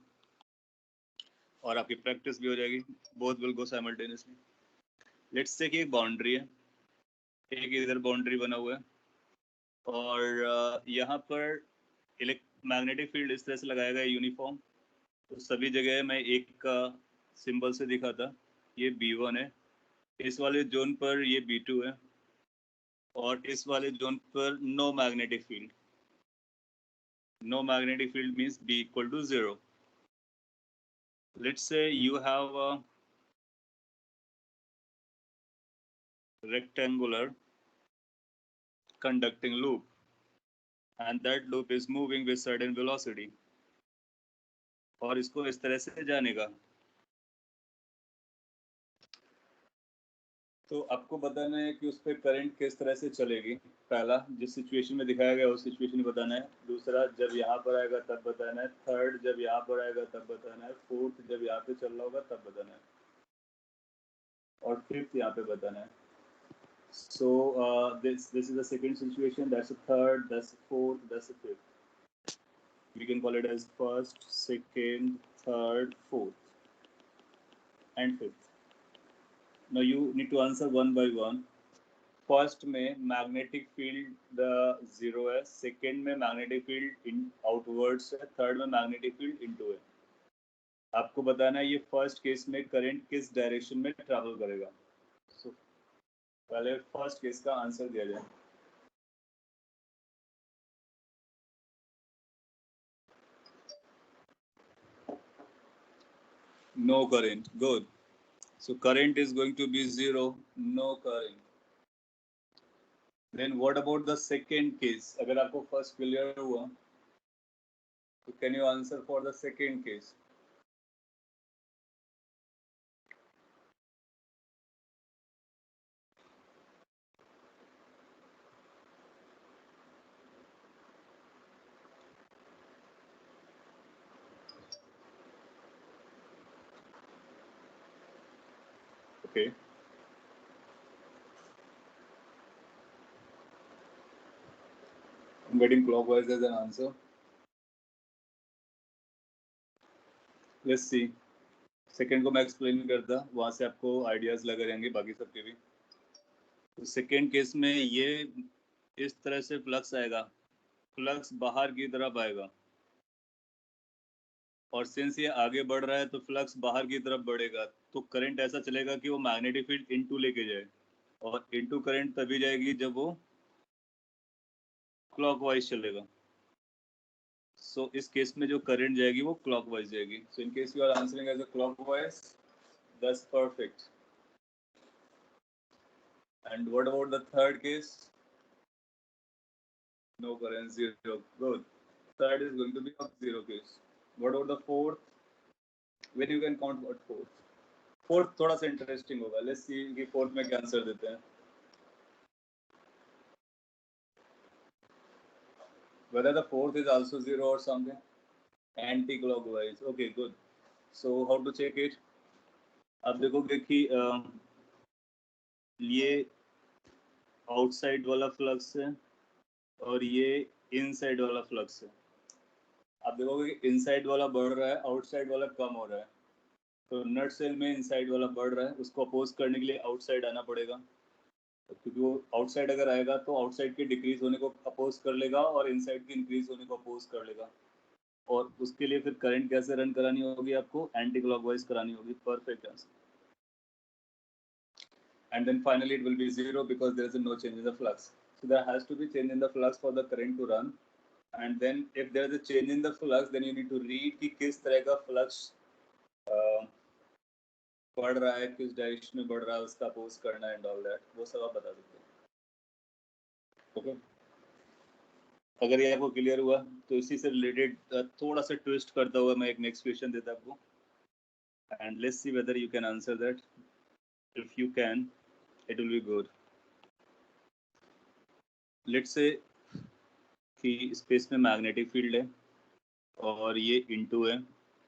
और आपकी प्रैक्टिस भी हो जाएगी। Both will go simultaneously. Let's say कि एक बाउंड्री है, एक इधर बाउंड्री बना हुआ है और यहाँ पर मैग्नेटिक फील्ड इस तरह से लगाया गया यूनिफॉर्म, तो सभी जगह मैं एक का सिंबल से दिखा था, ये B1 है, इस वाले जोन पर ये B2 है, और इस वाले जोन पर no magnetic field. No magnetic field means B equal to 0. Let's say you have a rectangular conducting loop and that loop is moving with certain velocity. और इसको इस तरह से जाने का, तो आपको बताना है कि उस पर करंट किस तरह से चलेगी. पहला, जिस सिचुएशन में दिखाया गया उस सिचुएशन बताना है. दूसरा, जब यहाँ पर आएगा तब बताना है. थर्ड, जब यहाँ पर आएगा तब बताना है. फोर्थ, जब यहाँ पे चल रहा होगा तब बताना है. और फिफ्थ यहाँ पे बताना है. So this is the second situation. That's the third. That's the fourth. That's the fifth. We can call it as first, second, third, fourth, and fifth. Now you need to answer one by one. First में magnetic field zero है. Second में magnetic field in outwards है. Third में magnetic field into है. आपको बताना है ये first case में current किस direction में travel करेगा. So पहले first case का आंसर दिया जाए. No current. Good. So current is going to be 0. No current. Then what about the second case? अगर आपको first clear हुआ, तो can you answer for the second case? Okay. I'm getting clockwise as an answer. Let's see. Second को मैं explain करता, वहाँ से आपको ideas लगे रहेंगे बाकी सबके भी. तो second case में ये इस तरह से flux आएगा, flux बाहर की तरफ आएगा, और सिंस ये आगे बढ़ रहा है तो फ्लक्स बाहर की तरफ बढ़ेगा, तो करंट ऐसा चलेगा कि वो मैग्नेटिक फील्ड इनटू लेके जाए, और इनटू करंट तभी जाएगी जब वो क्लॉकवाइज चलेगा. सो इस केस में जो करंट जाएगी वो क्लॉकवाइज जाएगी. So in case you are answering as a clockwise, that's perfect. And what about the third case? No current, zero. Good. Third is going to be a zero case. What about the fourth? When you can count what fourth? Fourth थोड़ा सा interesting होगा. Let's see कि fourth में क्या answer देते हैं. Whether the fourth is also zero or something. Anti-clockwise. Okay, good. So how to check it? आप देखोगे कि ये आउटसाइड वाला फ्लक्स है और ये इनसाइड वाला फ्लक्स है. आप देखोगे कि इनसाइड वाला बढ़ रहा है, आउटसाइड वाला कम हो रहा है. तो नट सेल में इनसाइड वाला बढ़ रहा है, उसको अपोज करने के लिए आउटसाइड आना पड़ेगा, क्योंकि वो आउटसाइड अगर आएगा तो आउटसाइड के डिक्रीज होने को अपोज कर लेगा और इनसाइड के इंक्रीज होने को अपोज कर लेगा. और उसके लिए फिर करंट कैसे रन करानी होगी, आपको एंटी क्लॉकवाइज करानी होगी. Perfect answer. And then finally it will be zero because there is no change in the flux. So there has to be change in the flux for the current to run. And then if there is a change in the flux, then you need to read कि किस तरह का flux बढ़ रहा है, किस direction में बढ़ रहा है, उसका अपोज करना है एंड ऑल दैट, वो सब आप बता सकते हैं. ओके. अगर ये आपको क्लियर हुआ तो इसी से रिलेटेड थोड़ा सा ट्विस्ट करता हुआ मैं एक नेक्स्ट क्वेश्चन देता आपको, and let's see whether you can answer that. If you can, it will be good. Let's say कि स्पेस में मैग्नेटिक फील्ड है और ये इनटू है,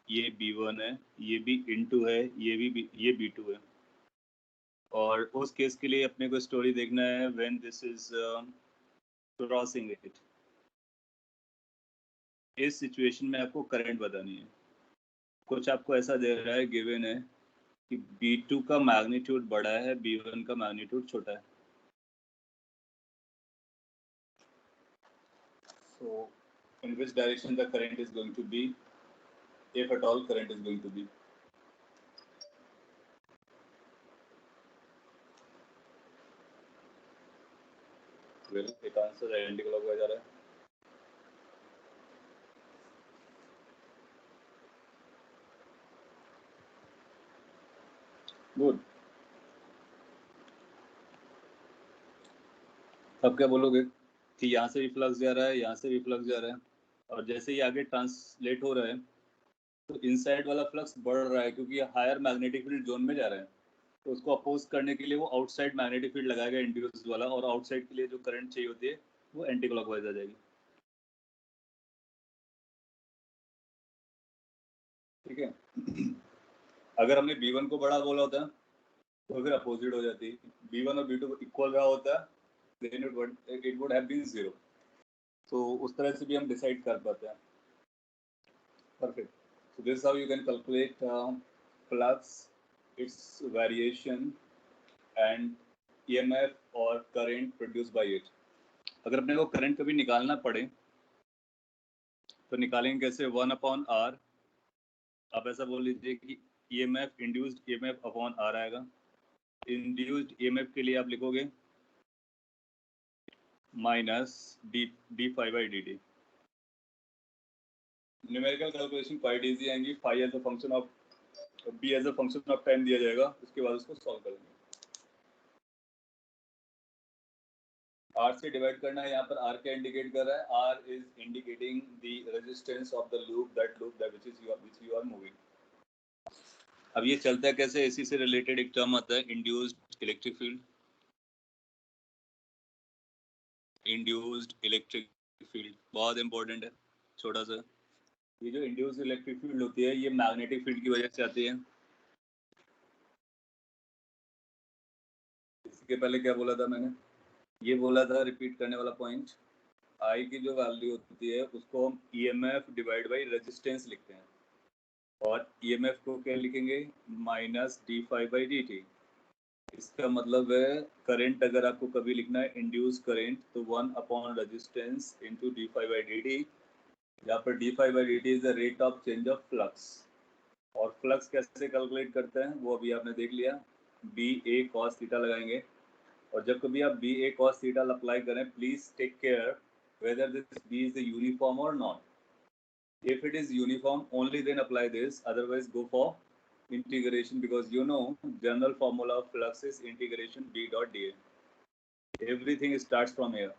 ये B1 है, ये भी इनटू है, ये B2 है. और उस केस के लिए अपने को स्टोरी देखना है when this is crossing it. इस सिचुएशन में आपको करंट बतानी है. कुछ आपको ऐसा दे रहा है, गिवन है कि B2 का मैग्नीट्यूड बड़ा है, B1 का मैग्नीट्यूड छोटा है. So in which direction the current is going to be, if at all current is going to be. Well, एक आंसर एंटी क्लॉकवाइज जा रहा है. गुड. अब क्या बोलोगे कि यहाँ से भी फ्लक्स जा रहा है, यहाँ से भी फ्लक्स जा रहा है, और जैसे ही आगे ट्रांसलेट हो रहा है तो इनसाइड वाला फ्लक्स बढ़ रहा है क्योंकि हायर मैग्नेटिक फील्ड जोन में जा रहा है. तो उसको अपोज करने के लिए वो आउटसाइड मैग्नेटिक फील्ड लगाएगा इंड्यूस वाला, और आउटसाइड के लिए जो करंट चाहिए होती है वो एंटी क्लॉकवाइज आ जाएगी. ठीक है. अगर हमने B1 को बड़ा बोला होता तो फिर अपोजिट हो जाती. B1 और B2 इक्वल रहा होता, then it would have been 0. तो उस तरह से भी हम डिसाइड कर पाते हैं. Perfect. So this is how you can calculate flux, its variation, and EMF or current produced by it. अगर अपने को करंट कभी निकालना पड़े तो निकालेंगे कैसे? 1/R. आप ऐसा बोल लीजिए कि EMF induced EMF upon R आएगा. इंड्यूस्ड EMF के लिए आप लिखोगे minus d∅dt. Numerical calculation quite easy आएंगी. Phi as a function of b as a function of time दिया जाएगा, उसके बाद उसको सॉल्व करेंगे. R से डिवाइड करना है. यहाँ पर R क्या इंडिकेट कर रहा है? R is indicating the resistance of the loop that which you are moving. अब ये चलता है कैसे? इसी से रिलेटेड एक टर्म आता है induced electric field. Induced electric field बहुत इंपॉर्टेंट है. छोटा सा, ये जो इंड्यूस्ड इलेक्ट्रिक फील्ड होती है ये मैग्नेटिक फील्ड की वजह से आती है. इसके पहले क्या बोला था मैंने? ये बोला था, रिपीट करने वाला पॉइंट, आई की जो वैल्यू होती है उसको हम EMF डिवाइड बाई रेजिस्टेंस लिखते हैं, और EMF को क्या लिखेंगे? Minus d∅dt. इसका मतलब है करंट अगर आपको कभी लिखना है इंड्यूस करंट तो 1 रेजिस्टेंस इंटू d∅dt. यहाँ पर d∅dt is the rate of change of flux. और फ्लक्स कैसे कैलकुलेट करते हैं वो अभी आपने देख लिया. BA cos थीटा लगाएंगे, और जब कभी आप BA cos थीटा अप्लाई करें, please take care whether this B is uniform or not. If it is uniform, only then apply this. Otherwise, go for integration, because you know general formula of flux is integration B dot dA. Everything starts from here.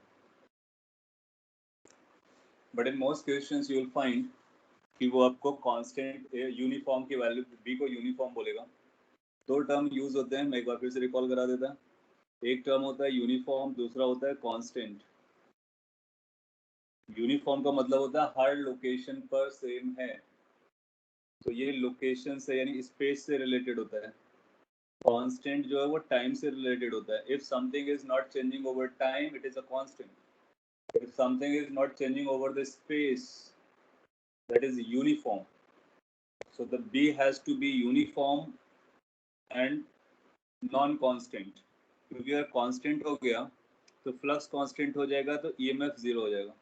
But in most questions you will find कि वो आपको constant uniform की value B को uniform बोलेगा. दो term use होते हैं, मैं एक बार फिर से रिकॉल करा देता. एक टर्म होता है यूनिफॉर्म, दूसरा होता है कांस्टेंट. यूनिफॉर्म का मतलब होता है हर लोकेशन पर सेम है, तो ये लोकेशन से यानी स्पेस से रिलेटेड होता है. कांस्टेंट जो है वो टाइम से रिलेटेड होता है. If something is not changing over time, it is a constant. If something is not changing over the space, that is uniform. So the B has to be uniform and non constant. क्योंकि अगर constant हो गया तो flux constant हो जाएगा, तो EMF 0 हो जाएगा.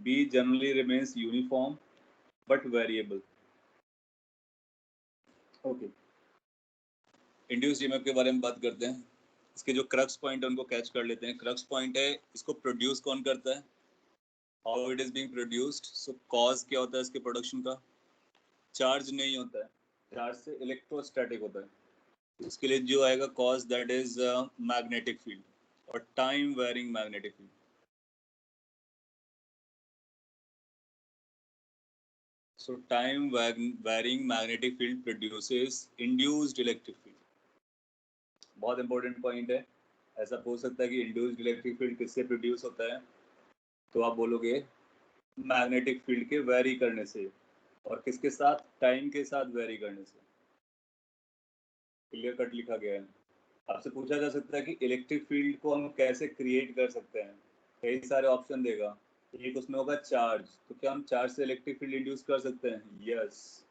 B generally remains uniform but variable. Okay. Induced EMF के बारे में बात करते हैं. इसके जो क्रक्स पॉइंट है उनको कैच कर लेते हैं. क्रक्स पॉइंट है, इसको प्रोड्यूस कौन करता है, how it is being produced. Show cause क्या होता है इसके प्रोडक्शन का? चार्ज नहीं होता है, चार्ज से इलेक्ट्रोस्टैटिक होता है. इसके लिए जो आएगा cause, that is magnetic field और time varying magnetic field. So time varying magnetic field produces induced electric field. बहुत इंपॉर्टेंट पॉइंट है. ऐसा हो सकता है कि इंड्यूस्ड इलेक्ट्रिक फील्ड किससे प्रोड्यूस होता है, तो आप बोलोगे मैग्नेटिक फील्ड के वेरी करने से, और किसके साथ? टाइम के साथ वेरी करने से. क्लियर कट लिखा गया है. आपसे पूछा जा सकता है कि इलेक्ट्रिक फील्ड को हम कैसे क्रिएट कर सकते हैं. कई सारे ऑप्शन देगा. एक उसमें होगा चार्ज. तो क्या हम चार्ज से इलेक्ट्रिक फील्ड इंड्यूस कर सकते हैं? यस.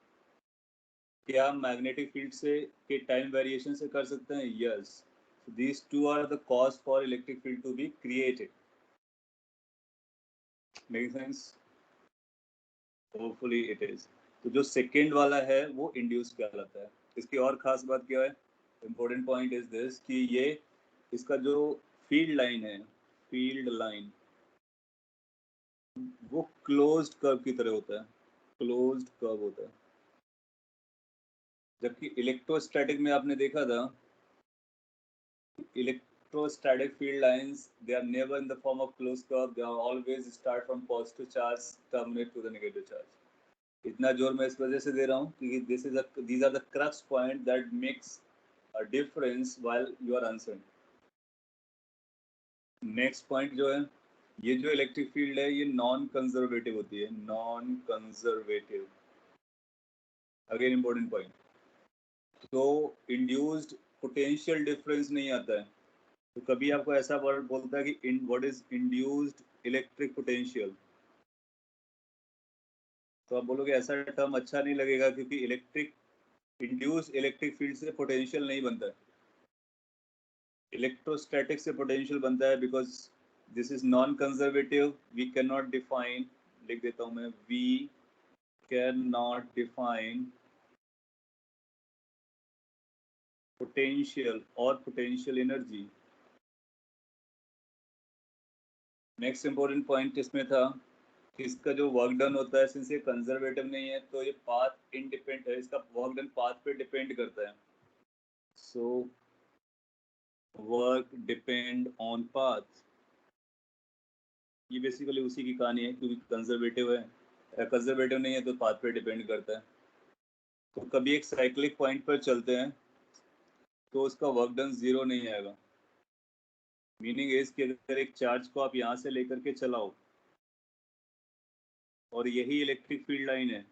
क्या हम मैग्नेटिक फील्ड से के टाइम वेरिएशन से कर सकते हैं? Yes. These two are the cause for electric field to be created. Make sense? Hopefully it is. तो जो सेकेंड वाला है वो इंड्यूस कहलाता है। इसकी और खास बात क्या है, इम्पोर्टेंट पॉइंट इज दिस कि ये इसका जो फील्ड लाइन है, फील्ड लाइन वो क्लोज्ड कर्व की तरह होता है, क्लोज्ड कर्व होता है। जबकि इलेक्ट्रोस्टैटिक में आपने देखा था, electrostatic field lines, they are never in the form of closed curve, they are always start from positive charge terminate to the negative charge। इतना जोर मैं इस वजह से दे रहा हूँ क्योंकि these are the crux point that makes a difference while you are answering। Next point जो है, ये जो इलेक्ट्रिक फील्ड है ये नॉन कंजर्वेटिव होती है, non conservative, again important point. तो इंड्यूस्ड पोटेंशियल डिफरेंस नहीं आता है। तो कभी आपको ऐसा वर्ड बोलता है कि what is induced electric potential, तो आप बोलोगे ऐसा टर्म अच्छा नहीं लगेगा क्योंकि इंड्यूस्ड इलेक्ट्रिक फील्ड से पोटेंशियल नहीं बनता है। इलेक्ट्रोस्टैटिक से पोटेंशियल बनता है because this is non conservative, we can not define, लिख देता हूं मैं, we can not define potential और potential energy. Next important point इसमें था कि इसका जो वर्क डन होता है, सिंस ये कंजर्वेटिव नहीं है तो ये पाथ इंडिपेंडेंट है, इसका वर्क डन पाथ पे डिपेंड करता है। So work depend on path, ये बेसिकली उसी की कहानी है क्योंकि कंजर्वेटिव है, कंजर्वेटिव नहीं है तो पाथ पे डिपेंड करता है। तो कभी एक साइक्लिक पॉइंट पर चलते हैं तो उसका वर्क डन जीरो नहीं आएगा। मीनिंग इज कि अगर एक चार्ज को आप यहाँ से लेकर के चलाओ और यही इलेक्ट्रिक फील्ड लाइन है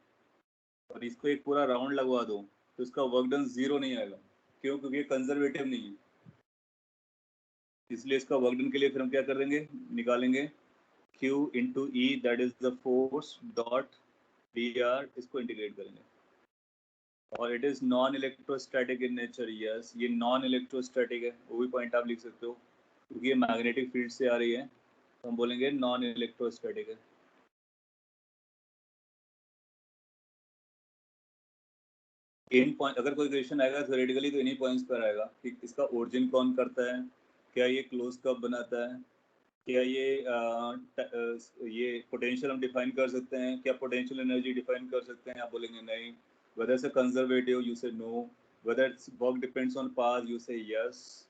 और इसको एक पूरा राउंड लगवा दो तो इसका वर्क डन जीरो नहीं आएगा। क्यों? क्योंकि ये कंजर्वेटिव नहीं है। इसलिए इसका वर्क डन के लिए फिर हम क्या करेंगे, निकालेंगे Q into E, that is the force dot dr, इसको इंटीग्रेट करेंगे। और it is non electrostatic in nature. Yes, ये नॉन इलेक्ट्रोस्टैटिक है, वो भी पॉइंट आप लिख सकते हो क्योंकि ये मैग्नेटिक फील्ड से आ रही है, तो हम बोलेंगे नॉन इलेक्ट्रोस्टैटिक है। इन पॉइंट अगर कोई क्वेश्चन आएगा थ्योरेटिकली तो इन्हीं पॉइंट्स पर आएगा कि इसका ओरिजिन कौन करता है, क्या ये क्लोज कब बनाता है, क्या ये पोटेंशियल हम डिफाइन कर सकते हैं, क्या पोटेंशियल एनर्जी डिफाइन कर सकते हैं, आप बोलेंगे नहीं। Whether it's conservative, you say no. Whether it's work depends on path, you say yes.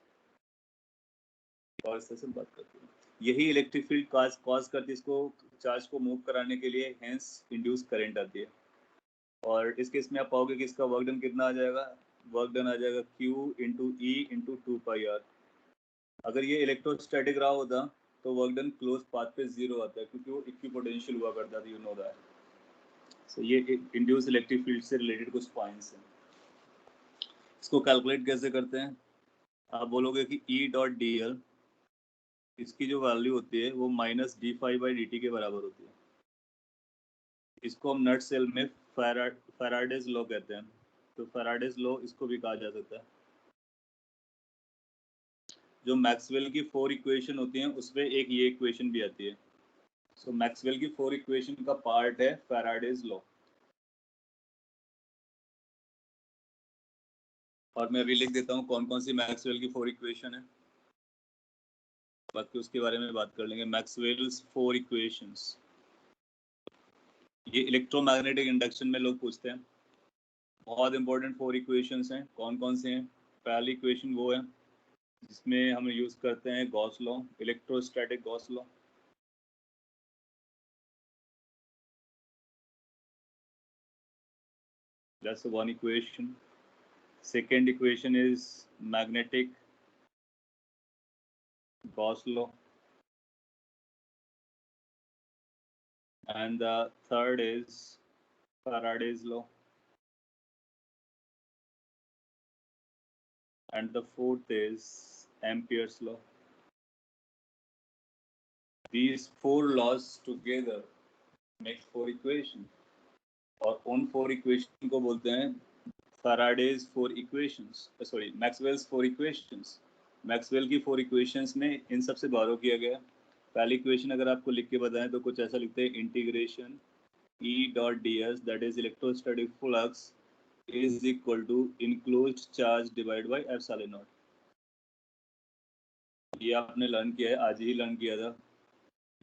और इससे सब बात करते हैं, यही इलेक्ट्रिक फील्ड कॉज करती है इसको, चार्ज को मूव कराने के लिए, हेंस इंड्यूस करंट आती है। और इस केस में आप पाओगे कि इसका वर्क डन कितना आ जाएगा, वर्क डन आ जाएगा Q into E into 2πr। अगर ये इलेक्ट्रोस्टैटिक रहा होता तो वर्क डन क्लोज पाथ पे जीरो आता है क्योंकि वो इक्विपोटेंशियल हुआ करता था, यू नो दैट। सो ये इंड्यूस इलेक्ट्रिक फील्ड से रिलेटेड कुछ पॉइंट्स हैं। इसको कैलकुलेट कैसे करते हैं, आप बोलोगे कि E डॉट डी एल, इसकी जो वैल्यू होती है वो माइनस d∅/dt के बराबर होती है। इसको हम नट सेल में फैराडेज लॉ कहते हैं। तो फैराडेज लॉ इसको भी कहा जा सकता है। जो मैक्सवेल की 4 इक्वेशन होती हैं उसमें एक ये इक्वेशन भी आती है। सो मैक्सवेल की 4 इक्वेशन का पार्ट है फैराडेज लॉ। और मैं अभी लिख देता हूँ कौन कौन सी मैक्सवेल की 4 इक्वेशन है, बाकी उसके बारे में बात कर लेंगे। मैक्सवेल्स 4 इक्वेशंस, ये इलेक्ट्रोमैग्नेटिक इंडक्शन में लोग पूछते हैं। बहुत इंपॉर्टेंट 4 इक्वेशंस हैं। कौन कौन से हैं? पहली इक्वेशन वो है जिसमें हम यूज करते हैं Gauss law, electrostatic Gauss law. That's one equation. Second equation is magnetic Gauss law, and the third is Faraday's law, and the fourth is Ampere's law. These 4 laws together make 4 equations, और उन 4 equation को बोलते हैं Faraday's 4 equations, sorry Maxwell's 4 equations। Maxwell की 4 equations में इन सब से बारो किया गया। पहली इक्वेशन अगर आपको लिख के बताएं तो कुछ ऐसा लिखते हैं, integration E dot ds, that is electrostatic flux, is equal to enclosed charge divided by epsilon naught. ये आपने लर्न किया है, आज ही लर्न किया था,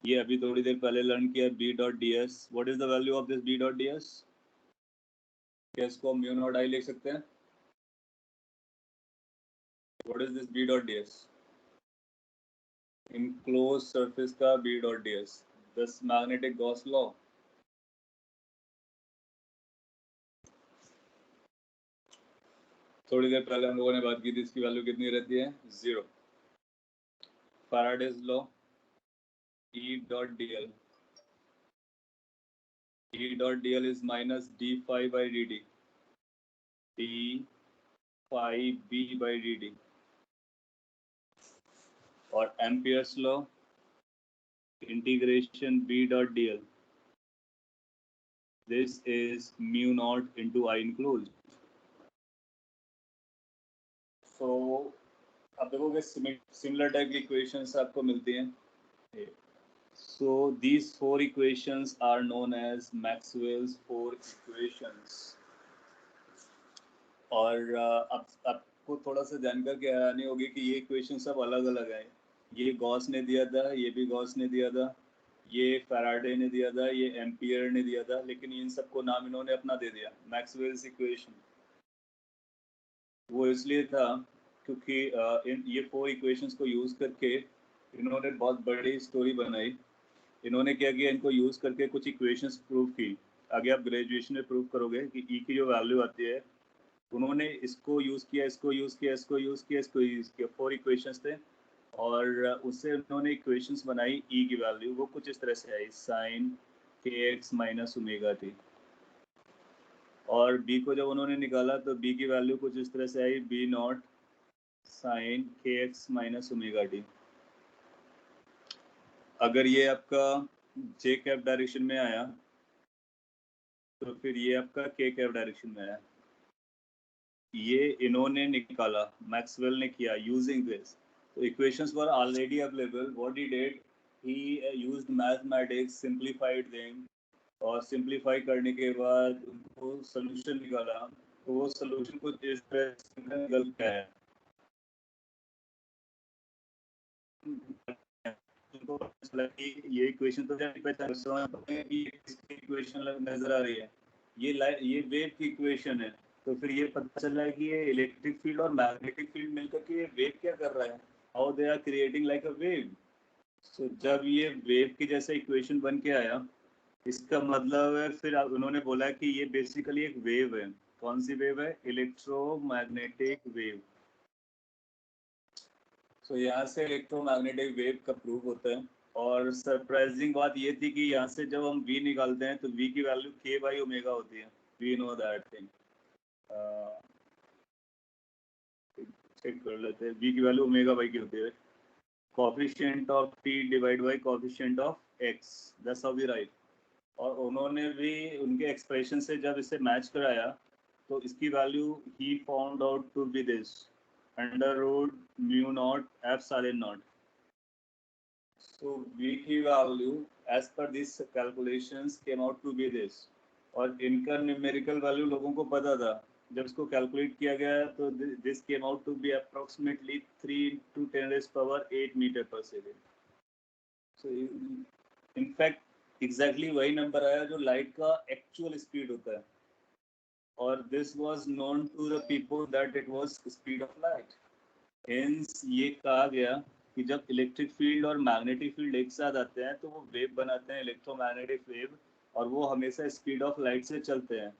ये अभी थोड़ी देर पहले लर्न किया। b dot D S, what is the value of this b dot D S? क्या इसको म्यू नॉट आई लिख सकते हैं? What is this b dot D S? Enclose surface का b dot D S, this magnetic Gauss law. थोड़ी देर पहले हम लोगों ने बात की थी, इसकी वैल्यू कितनी रहती है? 0। Faraday's law, E dot dl, E dot dl is minus d phi by dt, d phi b by dt, और Ampere's law, integration b dot dl, this is mu naught into I enclosed. So आप देखोगे similar type की equations आपको मिलती हैं। So these four equations are known as Maxwell's four equations. और अब आपको थोड़ा सा जानकर के हैरानी होगी कि ये इक्वेशन सब अलग अलग है। ये गॉस ने दिया था, ये भी गॉस ने दिया था, ये फैराडे ने दिया था, ये एम्पियर ने दिया था, लेकिन इन सबको नाम इन्होंने अपना दे दिया मैक्सवेल्स इक्वेशन। वो इसलिए था क्योंकि ये फोर इक्वेशंस को यूज़ करके इन्होंने बहुत बड़ी स्टोरी बनाई। इन्होंने क्या किया, इनको यूज़ करके कुछ इक्वेशंस प्रूव की। आगे आप ग्रेजुएशन में प्रूव करोगे कि ई की जो वैल्यू आती है, उन्होंने इसको यूज़ किया, इसको यूज़ किया, इसको यूज़ किया, इसको यूज़ किया, फोर इक्वेशंस थे, और उससे उन्होंने इक्वेशंस बनाई। ई की वैल्यू वो कुछ इस तरह से आई, साइन के एक्स माइनस ओमेगा टी। और बी को जब उन्होंने निकाला तो बी की वैल्यू कुछ इस तरह से आई, बी नॉट साइन के एक्स माइनस ओमेगा टी। अगर ये आपका जे कैप डायरेक्शन में आया तो फिर ये आपका के कैप डायरेक्शन में आया। ये इन्होंने निकाला, मैक्सवेल ने किया यूजिंग दिस। तो equations were already available. What he did, he used mathematics, simplified them, और सिंपलीफाई करने के बाद उनको सोल्यूशन निकाला। तो वो सोल्यूशन कुछ इस तरह से निकल के आया। उनको पता चला कि ये इक्वेशन तो इक्वेशन नजर आ रही है, ये वेव की इक्वेशन है। तो फिर ये पता चला कि ये इलेक्ट्रिक फील्ड और मैग्नेटिक फील्ड मिलकर के ये वेव क्या कर रहा है, how they are creating like a wave. So जब ये वेव की जैसा इक्वेशन बन के आया, इसका मतलब है फिर उन्होंने बोला कि ये बेसिकली एक वेव है। कौन सी वेव है? Electromagnetic wave. सो यहाँ से इलेक्ट्रोमैग्नेटिक वेव का प्रूफ होता है। और सरप्राइजिंग बात ये थी कि यहाँ से जब हम v निकालते हैं तो v की वैल्यू k बाई ओमेगा होती है। We know that thing, check कर लेते हैं। v की वैल्यू ओमेगा बाई की होती है, coefficient of t divide by coefficient of x, that's how we write. और उन्होंने भी उनके एक्सप्रेशन से जब इसे मैच कराया तो इसकी वैल्यू ही found out to be this, under root mu not epsilon not. So V की value as per these calculations came out to be this, और इनका न्यूमेरिकल वैल्यू लोगों को पता था। जब इसको कैलकुलेट किया गया तो this came out to be approximately 3 to 10⁻8 metre per second. So in fact exactly वही नंबर आया जो लाइट का एक्चुअल स्पीड होता है। और this was known to the people that it was speed of light. Hence ये कहा गया कि जब इलेक्ट्रिक फील्ड और मैग्नेटिक फील्ड एक साथ आते हैं तो वो वेव बनाते हैं, इलेक्ट्रोमैग्नेटिक वेव, और वो हमेशा स्पीड ऑफ लाइट से चलते हैं।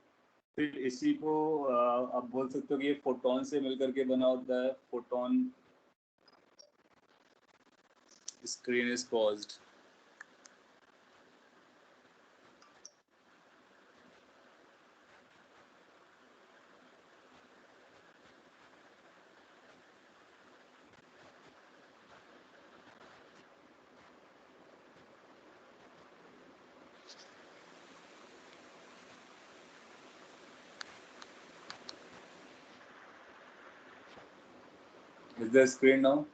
फिर इसी को आप बोल सकते हो कि ये फोटोन से मिलकर के बना होता है। Photon, screen is paused. Is the screen now?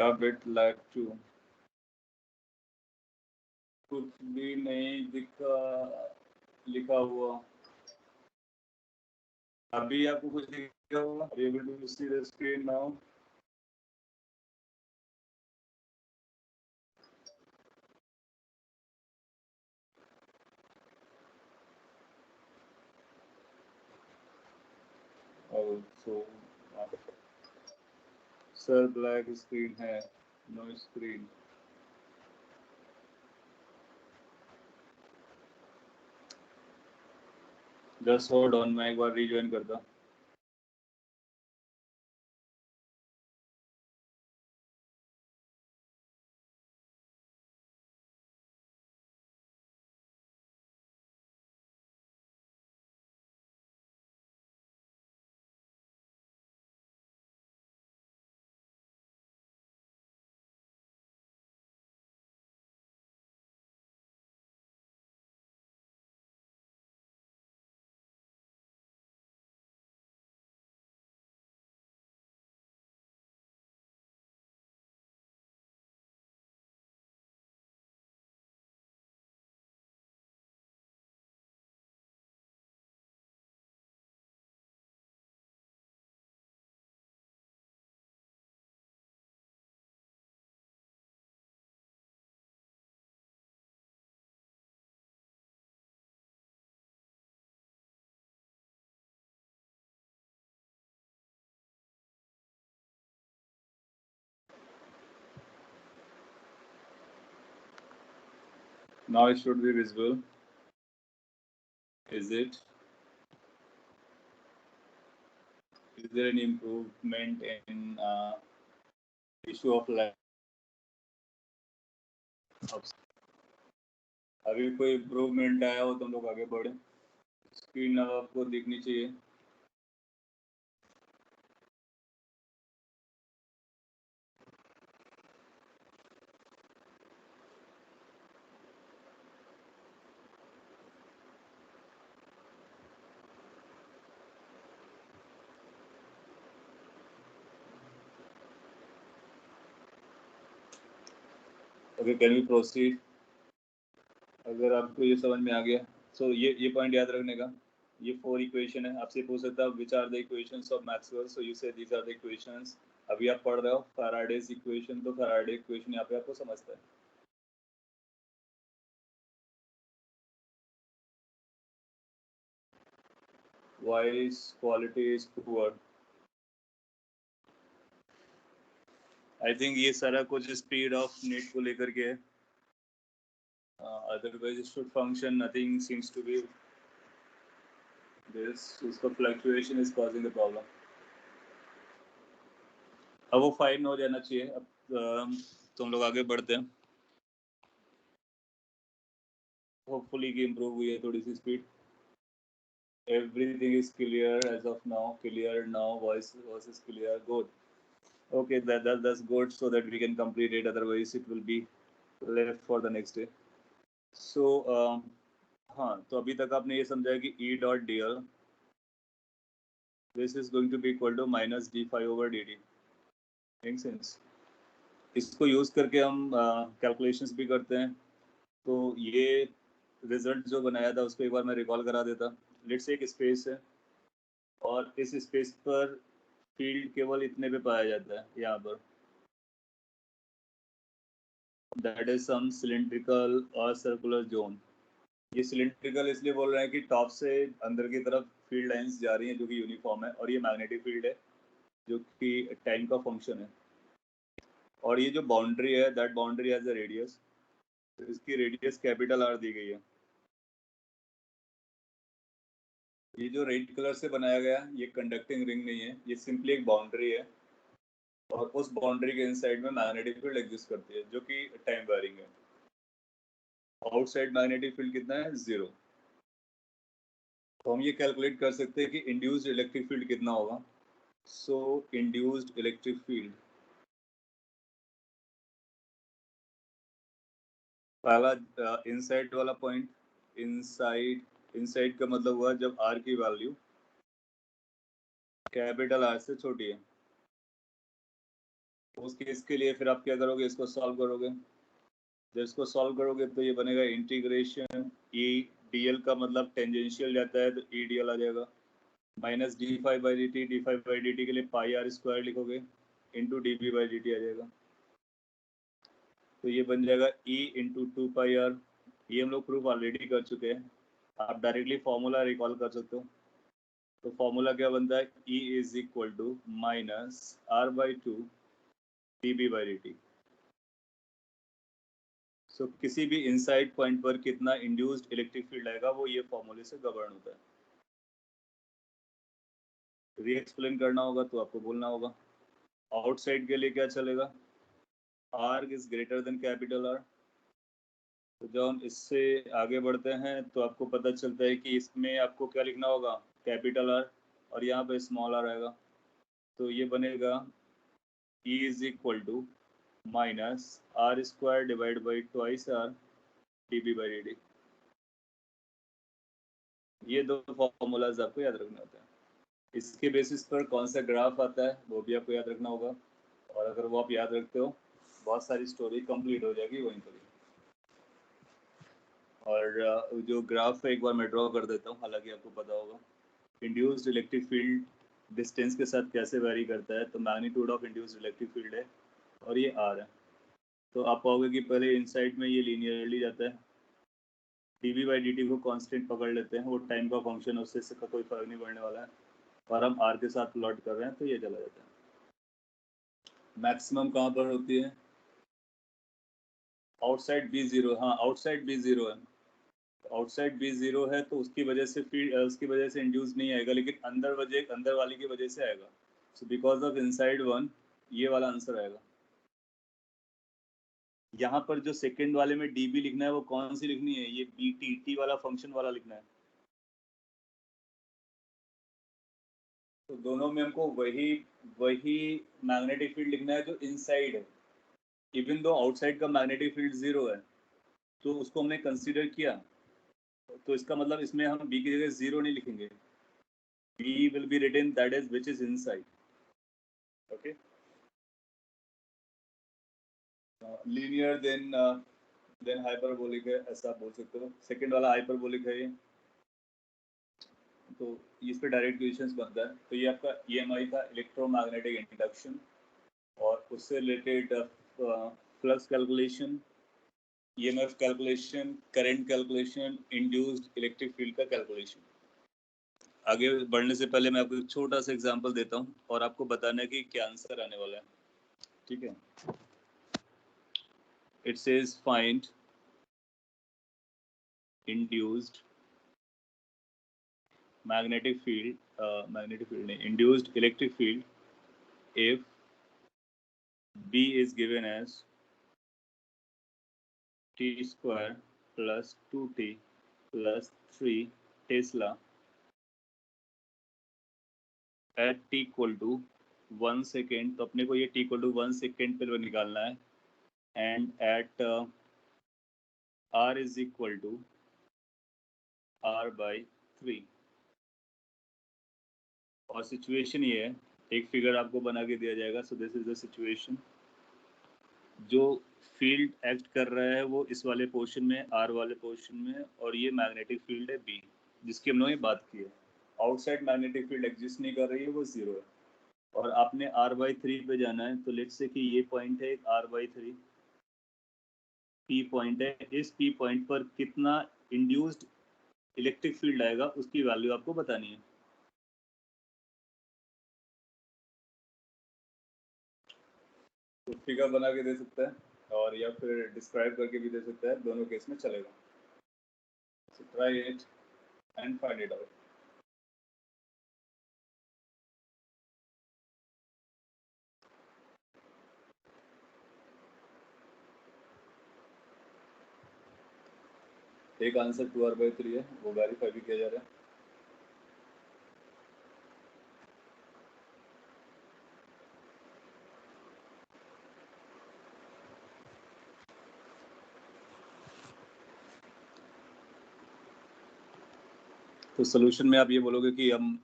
A bit lag too. कुछ भी नहीं दिखा लिखा हुआ। अभी आपको कुछ दिखा हुआ? Are you able to see the screen now? So sir black screen है, no screen. Just hold on, मैं एक बार रीजॉइन करता। Now it should be visible. Is it? Is there any improvement in issue of lag? अभी कोई improvement आया हो तो हम लोग आगे बढ़े। स्क्रीन अब आपको दिखनी चाहिए। Okay, can we proceed? अगर आपको ये समझ में आ गया, सो ये पॉइंट याद रखने का। ये 4 इक्वेशन है। आपसे पूछ सकता है which are the equations of Maxwell, so you say these are the equations. अभी आप पढ़ रहे हो फैराडेज इक्वेशन, तो फैराडे इक्वेशन यहाँ पे आपको समझता है। Voice quality is poor. I think ये सारा कुछ स्पीड ऑफ नेट को लेकर के है। Otherwise it should function, nothing seems to be this, उसका fluctuation is causing the problem। अब वो 5 हो जाना चाहिए। अब तो हम लोग आगे बढ़ते हैं। होपफुली कि इम्प्रूव हुई है थोड़ी सी speed. Everything is clear as of now, clear now, voice is clear, good। Okay, that's good, so that we can complete it, otherwise it will be left for the next day। So हाँ, तो अभी तक आपने ये समझा कि E dot dl this is going to be equal to minus d5 over dt। Make sense? इसको use करके हम कैलकुलेशंस भी करते हैं। तो ये रिजल्ट जो बनाया था उसको एक बार मैं रिकॉल करा देता। लेट्स से एक स्पेस है और इस स्पेस पर फील्ड केवल इतने पे पाया जाता है, यहाँ पर। दैट इज सम सिलिंड्रिकल और सर्कुलर जोन। ये सिलिंड्रिकल इसलिए बोल रहे हैं कि टॉप से अंदर की तरफ फील्ड लाइंस जा रही हैं जो कि यूनिफॉर्म है, और ये मैग्नेटिक फील्ड है जो कि टाइम का फंक्शन है। और ये जो बाउंड्री है, that boundary has a radius. इसकी रेडियस कैपिटल आर दी गई है। ये जो रेड कलर से बनाया गया ये कंडक्टिंग रिंग नहीं है, ये सिंपली एक बाउंड्री है। और उस बाउंड्री के इनसाइड में मैग्नेटिक फील्ड एग्जिस्ट करती है जो कि टाइम वेरिंग है। आउटसाइड मैग्नेटिक फील्ड कितना है? 0। तो हम ये कैलकुलेट कर सकते हैं कि इंड्यूस्ड इलेक्ट्रिक फील्ड कितना होगा। सो इंड्यूस्ड इलेक्ट्रिक फील्ड, पहला इनसाइड वाला पॉइंट, इनसाइड का मतलब हुआ जब आर की वैल्यू कैपिटल आर से छोटी है। उस केस के लिए फिर आप क्या करोगे, इसको सॉल्व करोगे। जब इसको सॉल्व करोगे तो ये बनेगा इंटीग्रेशन ई डी एल का मतलब टेंजेंशियल जाता है तो ई डी एल आ जाएगा, minus D five by D five by D T के लिए पाई आर स्क्वायर लिखोगे into D B by D T आ जाएगा। तो ये बन जाएगा E into two pi R. ये हम लोग प्रूफ ऑलरेडी कर चुके हैं, आप डायरेक्टली फॉर्मूला रिकॉल कर सकते हो। तो फॉर्मूला क्या बनता है, E is equal to minus R by two D B by D T. So किसी भी इनसाइड पॉइंट पर कितना इंड्यूस्ड इलेक्ट्रिक फील्ड आएगा वो ये फॉर्मूले से गवर्न होता है। री एक्सप्लेन करना होगा तो आपको बोलना होगा। आउटसाइड के लिए क्या चलेगा, R is greater than capital R. तो जब हम इससे आगे बढ़ते हैं तो आपको पता चलता है कि इसमें आपको क्या लिखना होगा, कैपिटल आर, और यहाँ पे स्मॉल आर आएगा। तो ये बनेगा E is equal to minus R square divide by twice R D B by D T. ये दो फॉर्मूलाज आपको याद रखने होते हैं। इसके बेसिस पर कौन सा ग्राफ आता है वो भी आपको याद रखना होगा, और अगर वो आप याद रखते हो बहुत सारी स्टोरी कंप्लीट हो जाएगी वहीं पर। और जो ग्राफ है एक बार मैं ड्रॉ कर देता हूँ, हालांकि आपको पता होगा इंड्यूस्ड इलेक्ट्रिक फील्ड डिस्टेंस के साथ कैसे वेरी करता है। तो magnitude of induced electric field है और ये आर है। तो आप पाओगे कि पहले इनसाइड में ये लीनियरली जाता है, D B by D T को कांस्टेंट पकड़ लेते हैं, वो टाइम का फंक्शन है, उससे इसका कोई फर्क नहीं पड़ने वाला है, और हम आर के साथ प्लॉट कर रहे हैं तो ये चला जाता है। मैक्सिमम कहाँ पर होती है, आउटसाइड बी जीरो। हाँ आउटसाइड बी जीरो है, आउटसाइड बी जीरो है तो उसकी वजह से फील्ड उसकी वजह से इंड्यूस नहीं आएगा, लेकिन अंदर वाली की वजह से आएगा। So because of inside one, ये वाला आंसर आएगा। यहाँ पर जो सेकंड वाले में डी बी लिखना है वो कौन सी लिखनी है, ये बी टी टी वाला फंक्शन वाला लिखना है। तो दोनों में हमको वही वही मैग्नेटिक फील्ड लिखना है जो इनसाइड है। इवन दो आउटसाइड का मैग्नेटिक फील्ड जीरो है तो उसको हमने कंसीडर किया, तो इसका मतलब इसमें हम बी की जगह जीरो नहीं लिखेंगे, B will be written that is which is inside. Okay, linear then hyperbolic है, ऐसा आप बोल सकते हो। सेकंड वाला हाइपरबोलिक है ये, तो इस पे डायरेक्ट क्वेश्चंस बनता है। तो ये आपका ईएमआई था, इलेक्ट्रोमैग्नेटिक इंडक्शन, और उससे related flux calculation, EMF calculation, current calculation, induced electric field का कैलकुलेशन। आगे बढ़ने से पहले मैं आपको एक छोटा सा एग्जांपल देता हूँ और आपको बताना है कि क्या आंसर आने वाला है। ठीक है, it says find induced magnetic field नहीं, induced electric field if B is given as t square plus 2t plus 3 Tesla at t equal to 1 second। तो अपने को ये t equal to 1 second पे निकालना है, and at r is equal to r by 3। और situation ये है, एक फिगर आपको बना के दिया जाएगा। So this is the situation, जो फील्ड एक्ट कर रहा है वो इस वाले पोर्शन में, आर वाले पोर्शन में, और ये मैग्नेटिक फील्ड है बी जिसकी हम लोगों ने बात की है। आउटसाइड मैग्नेटिक फील्ड एग्जिस्ट नहीं कर रही है, वो जीरो है, और आपने आर बाई थ्री पे जाना है। तो लेट्स से कि ये पॉइंट है R by three, P point है, इस पी पॉइंट पर कितना इंड्यूस्ड इलेक्ट्रिक फील्ड आएगा उसकी वैल्यू आपको बतानी है। तो फिगर बना के दे सकता है और या फिर डिस्क्राइब करके भी दे सकता है, दोनों केस में चलेगा। So try it and find it out. एक आंसर 2r/3 है, वो वेरीफाई भी किया जा रहा है। तो सोल्यूशन में आप ये बोलोगे कि हम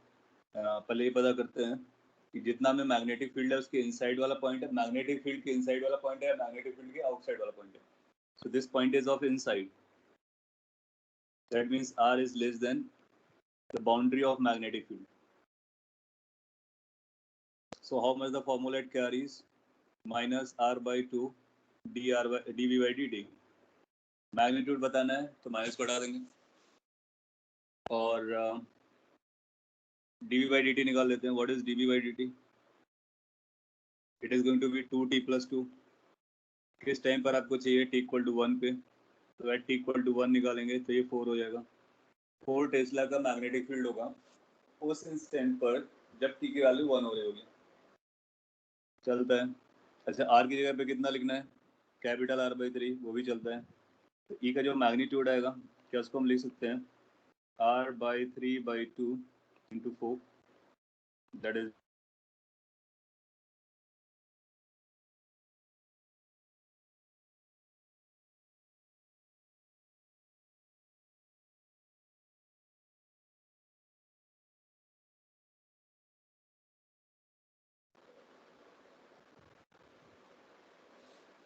पहले ये पता करते हैं कि जितना में मैग्नेटिक फील्ड है उसके इनसाइड वाला पॉइंट है, मैग्नेटिक फील्ड के इनसाइड वाला पॉइंट है, मैग्नेटिक फील्ड के आउटसाइड वाला पॉइंट है. So this point is of inside. That means R is less than the boundary of magnetic field. So how much the formula it carries? Minus R by 2 dV by dt. Magnitude बताना है तो minus को हटा देंगे और dV by dt निकाल लेते हैं. What is dV by dt? It is going to be 2t plus 2. किस टाइम पर आपको चाहिए? t equal to 1 पे, तो एट t equal to 1 निकालेंगे तो ये 4 हो जाएगा. 4 टेस्ला का मैग्नेटिक फील्ड होगा उस इंस्टेंट पर जब t की वैल्यू 1 हो रही होगी. चलता है. अच्छा, r की जगह पे कितना लिखना है? कैपिटल R by 3, वो भी चलता है. तो E का जो मैग्नीट्यूड आएगा क्या उसको हम लिख सकते हैं? R by 3 by 2 into 4, that is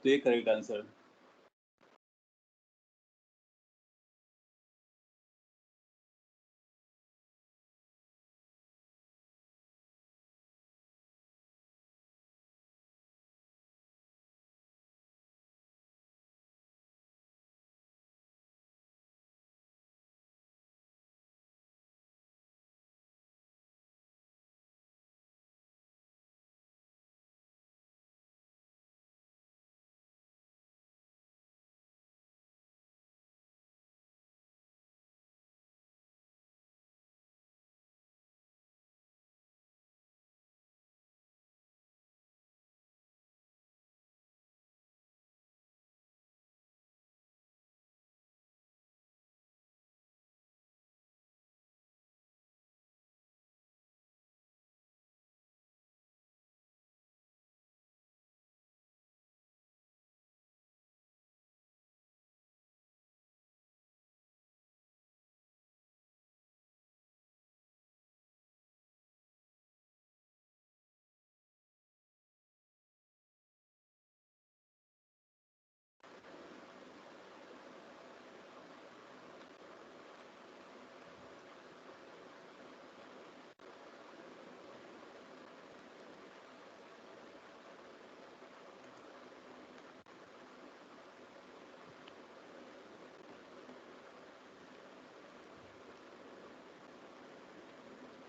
तो ये correct answer.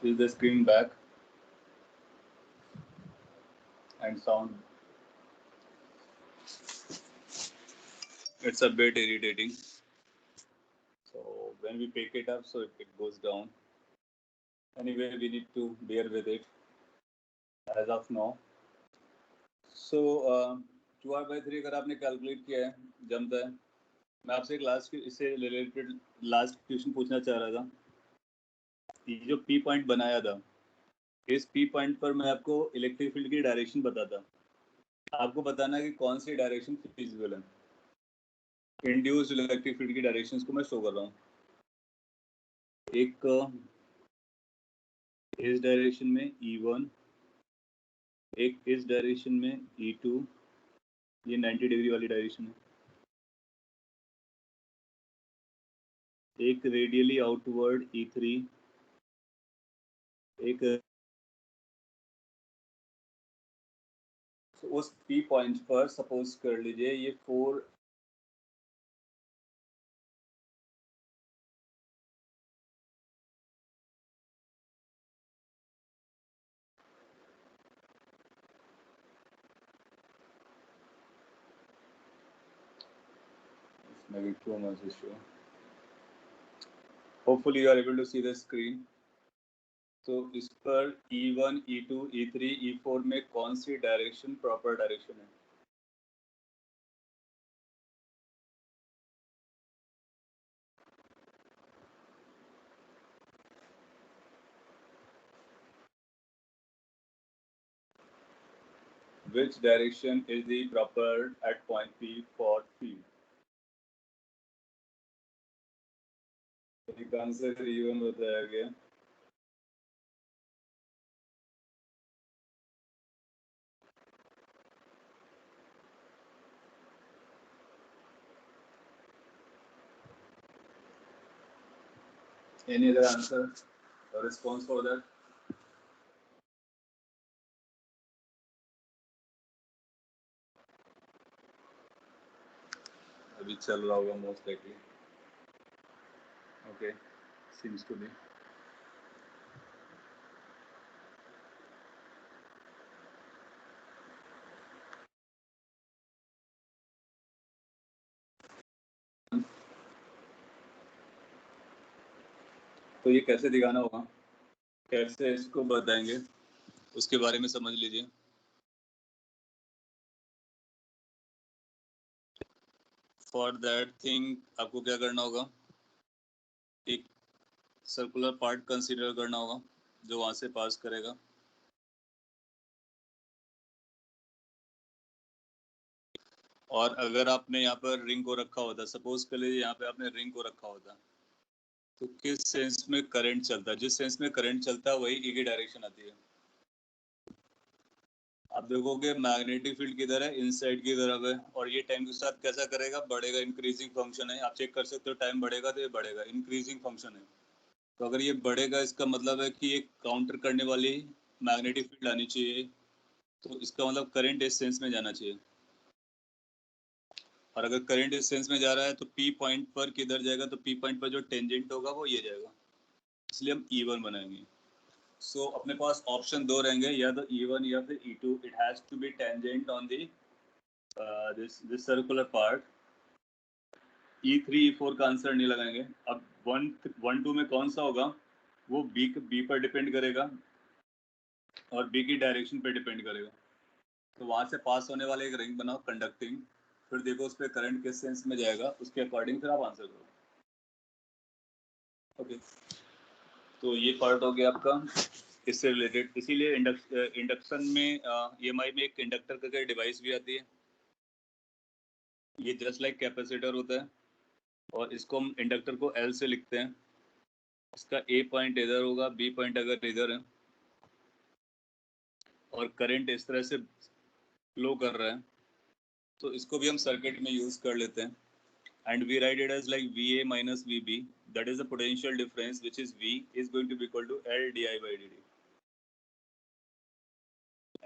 Is the screen back and sound? It's a bit irritating. So when we pick it up, so it goes down. Anyway, we need to bear with it as of now. So 2r/3 अगर आपने calculate किया है, जमता है. मैं आपसे एक last इससे रिलेटेड लास्ट क्वेश्चन पूछना चाह रहा था. ये जो पी पॉइंट बनाया था, इस पी पॉइंट पर मैं आपको इलेक्ट्रिक फील्ड की डायरेक्शन बताता. आपको बताना है कि कौन सी डायरेक्शन फिजिबल है. इंड्यूस्ड इलेक्ट्रिक फील्ड की डायरेक्शंस को मैं शो कर रहा हूँ. एक इस डायरेक्शन में E1, एक इस डायरेक्शन में E2, ये 90 डिग्री वाली डायरेक्शन है. एक रेडियली आउटवर्ड E3, एक उस पी पॉइंट पर सपोज कर लीजिए ये 4 maybe too much issue. Hopefully you are able to see the screen. तो इस पर E1, E2, E3, E4 में कौन सी डायरेक्शन प्रॉपर डायरेक्शन है? Which direction is the proper at point P for field? एक आंसर E1 बताया गया. Any other answer or response for that? अभी चल रहा होगा most likely. Okay, seems to be. तो ये कैसे दिखाना होगा, कैसे इसको बताएंगे, उसके बारे में समझ लीजिए. फॉर दैट थिंग आपको क्या करना होगा, एक सर्कुलर पार्ट कंसीडर करना होगा जो वहां से पास करेगा. और अगर आपने यहाँ पर रिंग को रखा होता, सपोज कर लीजिए यहाँ पे आपने रिंग को रखा होता, तो किस सेंस में करंट चलता है, जिस सेंस में करंट चलता है वही ई की डायरेक्शन आती है. आप देखोगे मैग्नेटिक फील्ड किधर है, इनसाइड की तरफ है, और ये टाइम के साथ कैसा करेगा, बढ़ेगा. इंक्रीजिंग फंक्शन है, आप चेक कर सकते हो, टाइम बढ़ेगा तो ये बढ़ेगा, इंक्रीजिंग फंक्शन है. तो अगर ये बढ़ेगा इसका मतलब है कि ये काउंटर करने वाली मैग्नेटिक फील्ड आनी चाहिए, तो इसका मतलब करंट इस सेंस में जाना चाहिए. और अगर करंट इस सेंस में जा रहा है तो पी पॉइंट पर किधर जाएगा, तो पी पॉइंट पर जो टेंजेंट होगा वो ये जाएगा, इसलिए हम E1 बनाएंगे. सो अपने पास ऑप्शन दो रहेंगे, या तो E1 या फिर E2. It has to be tangent on the this circular part. E3 E4 का आंसर नहीं लगाएंगे. अब 1 2 में कौन सा होगा, वो बी पर डिपेंड करेगा और बी की डायरेक्शन पे डिपेंड करेगा. तो वहां से पास होने वाले एक रिंग बनाओ कंडक्टिंग, फिर देखो उस पर करंट किस सेंस में जाएगा, उसके अकॉर्डिंग फिर आप आंसर करो. ओके, तो ये पार्ट हो गया आपका इससे रिलेटेड. इसीलिए इंडक्शन में EMI में एक इंडक्टर करके डिवाइस भी आती है. ये जस्ट लाइक कैपेसिटर होता है, और इसको हम इंडक्टर को L से लिखते हैं. इसका A पॉइंट इधर होगा, B पॉइंट अगर इधर है, और करंट इस तरह से फ्लो कर रहा है, तो इसको भी हम सर्किट में यूज कर लेते हैं. And we write it as like VA minus VB, that is the potential difference, which is V is going to be equal to L di by dt.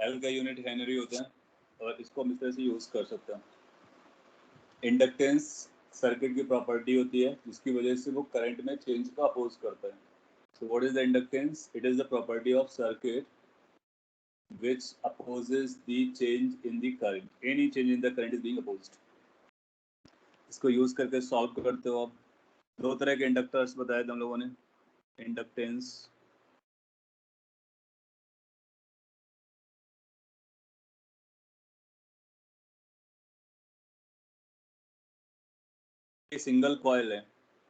L का यूनिट हेनरी होता है, और इसको हम इस तरह से यूज कर सकते हैं. इंडक्टेंस सर्किट की प्रॉपर्टी होती है जिसकी वजह से वो करंट में चेंज को अपोज करता है. So what is the inductance, it is the property of circuit which opposes the change in the current. Any change in the current is being opposed. इसको यूज करके सॉल्व करते हो आप. दो तरह के इंडक्टर्स बताए थे हम लोगों ने. इंडक्टेंस ये सिंगल कॉइल है,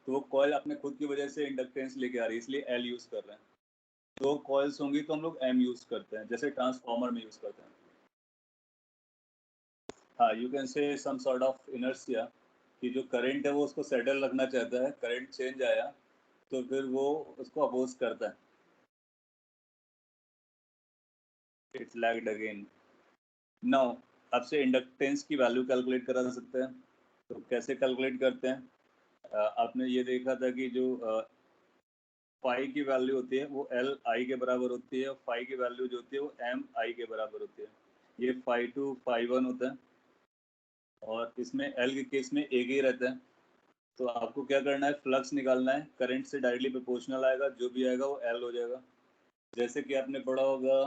तो वो कॉइल अपने खुद की वजह से इंडक्टेंस लेके आ रही है, इसलिए L यूज कर रहे हैं. दो कॉइल्स होंगी तो हम लोग M यूज करते हैं, जैसे ट्रांसफार्मर में यूज करते हैं. हाँ, you can say some sort of inertia, कि जो करंट है वो उसको सेटल रखना चाहता है, करंट चेंज आया तो फिर वो उसको अपोज करता है. It's lagged again. नाउ आपसे इंडक्टेंस की वैल्यू कैलकुलेट करा सकते हैं. तो कैसे कैलकुलेट करते हैं, आपने ये देखा था कि जो फाई की वैल्यू होती है वो L I के बराबर होती है, और फाई की वैल्यू जो होती है वो M I के बराबर होती है. ये φ2 φ1 होता है, और इसमें L के केस में एक ही रहता है. तो आपको क्या करना है, फ्लक्स निकालना है, करंट से डायरेक्टली प्रोपोर्शनल आएगा, जो भी आएगा वो L हो जाएगा. जैसे कि आपने पढ़ा होगा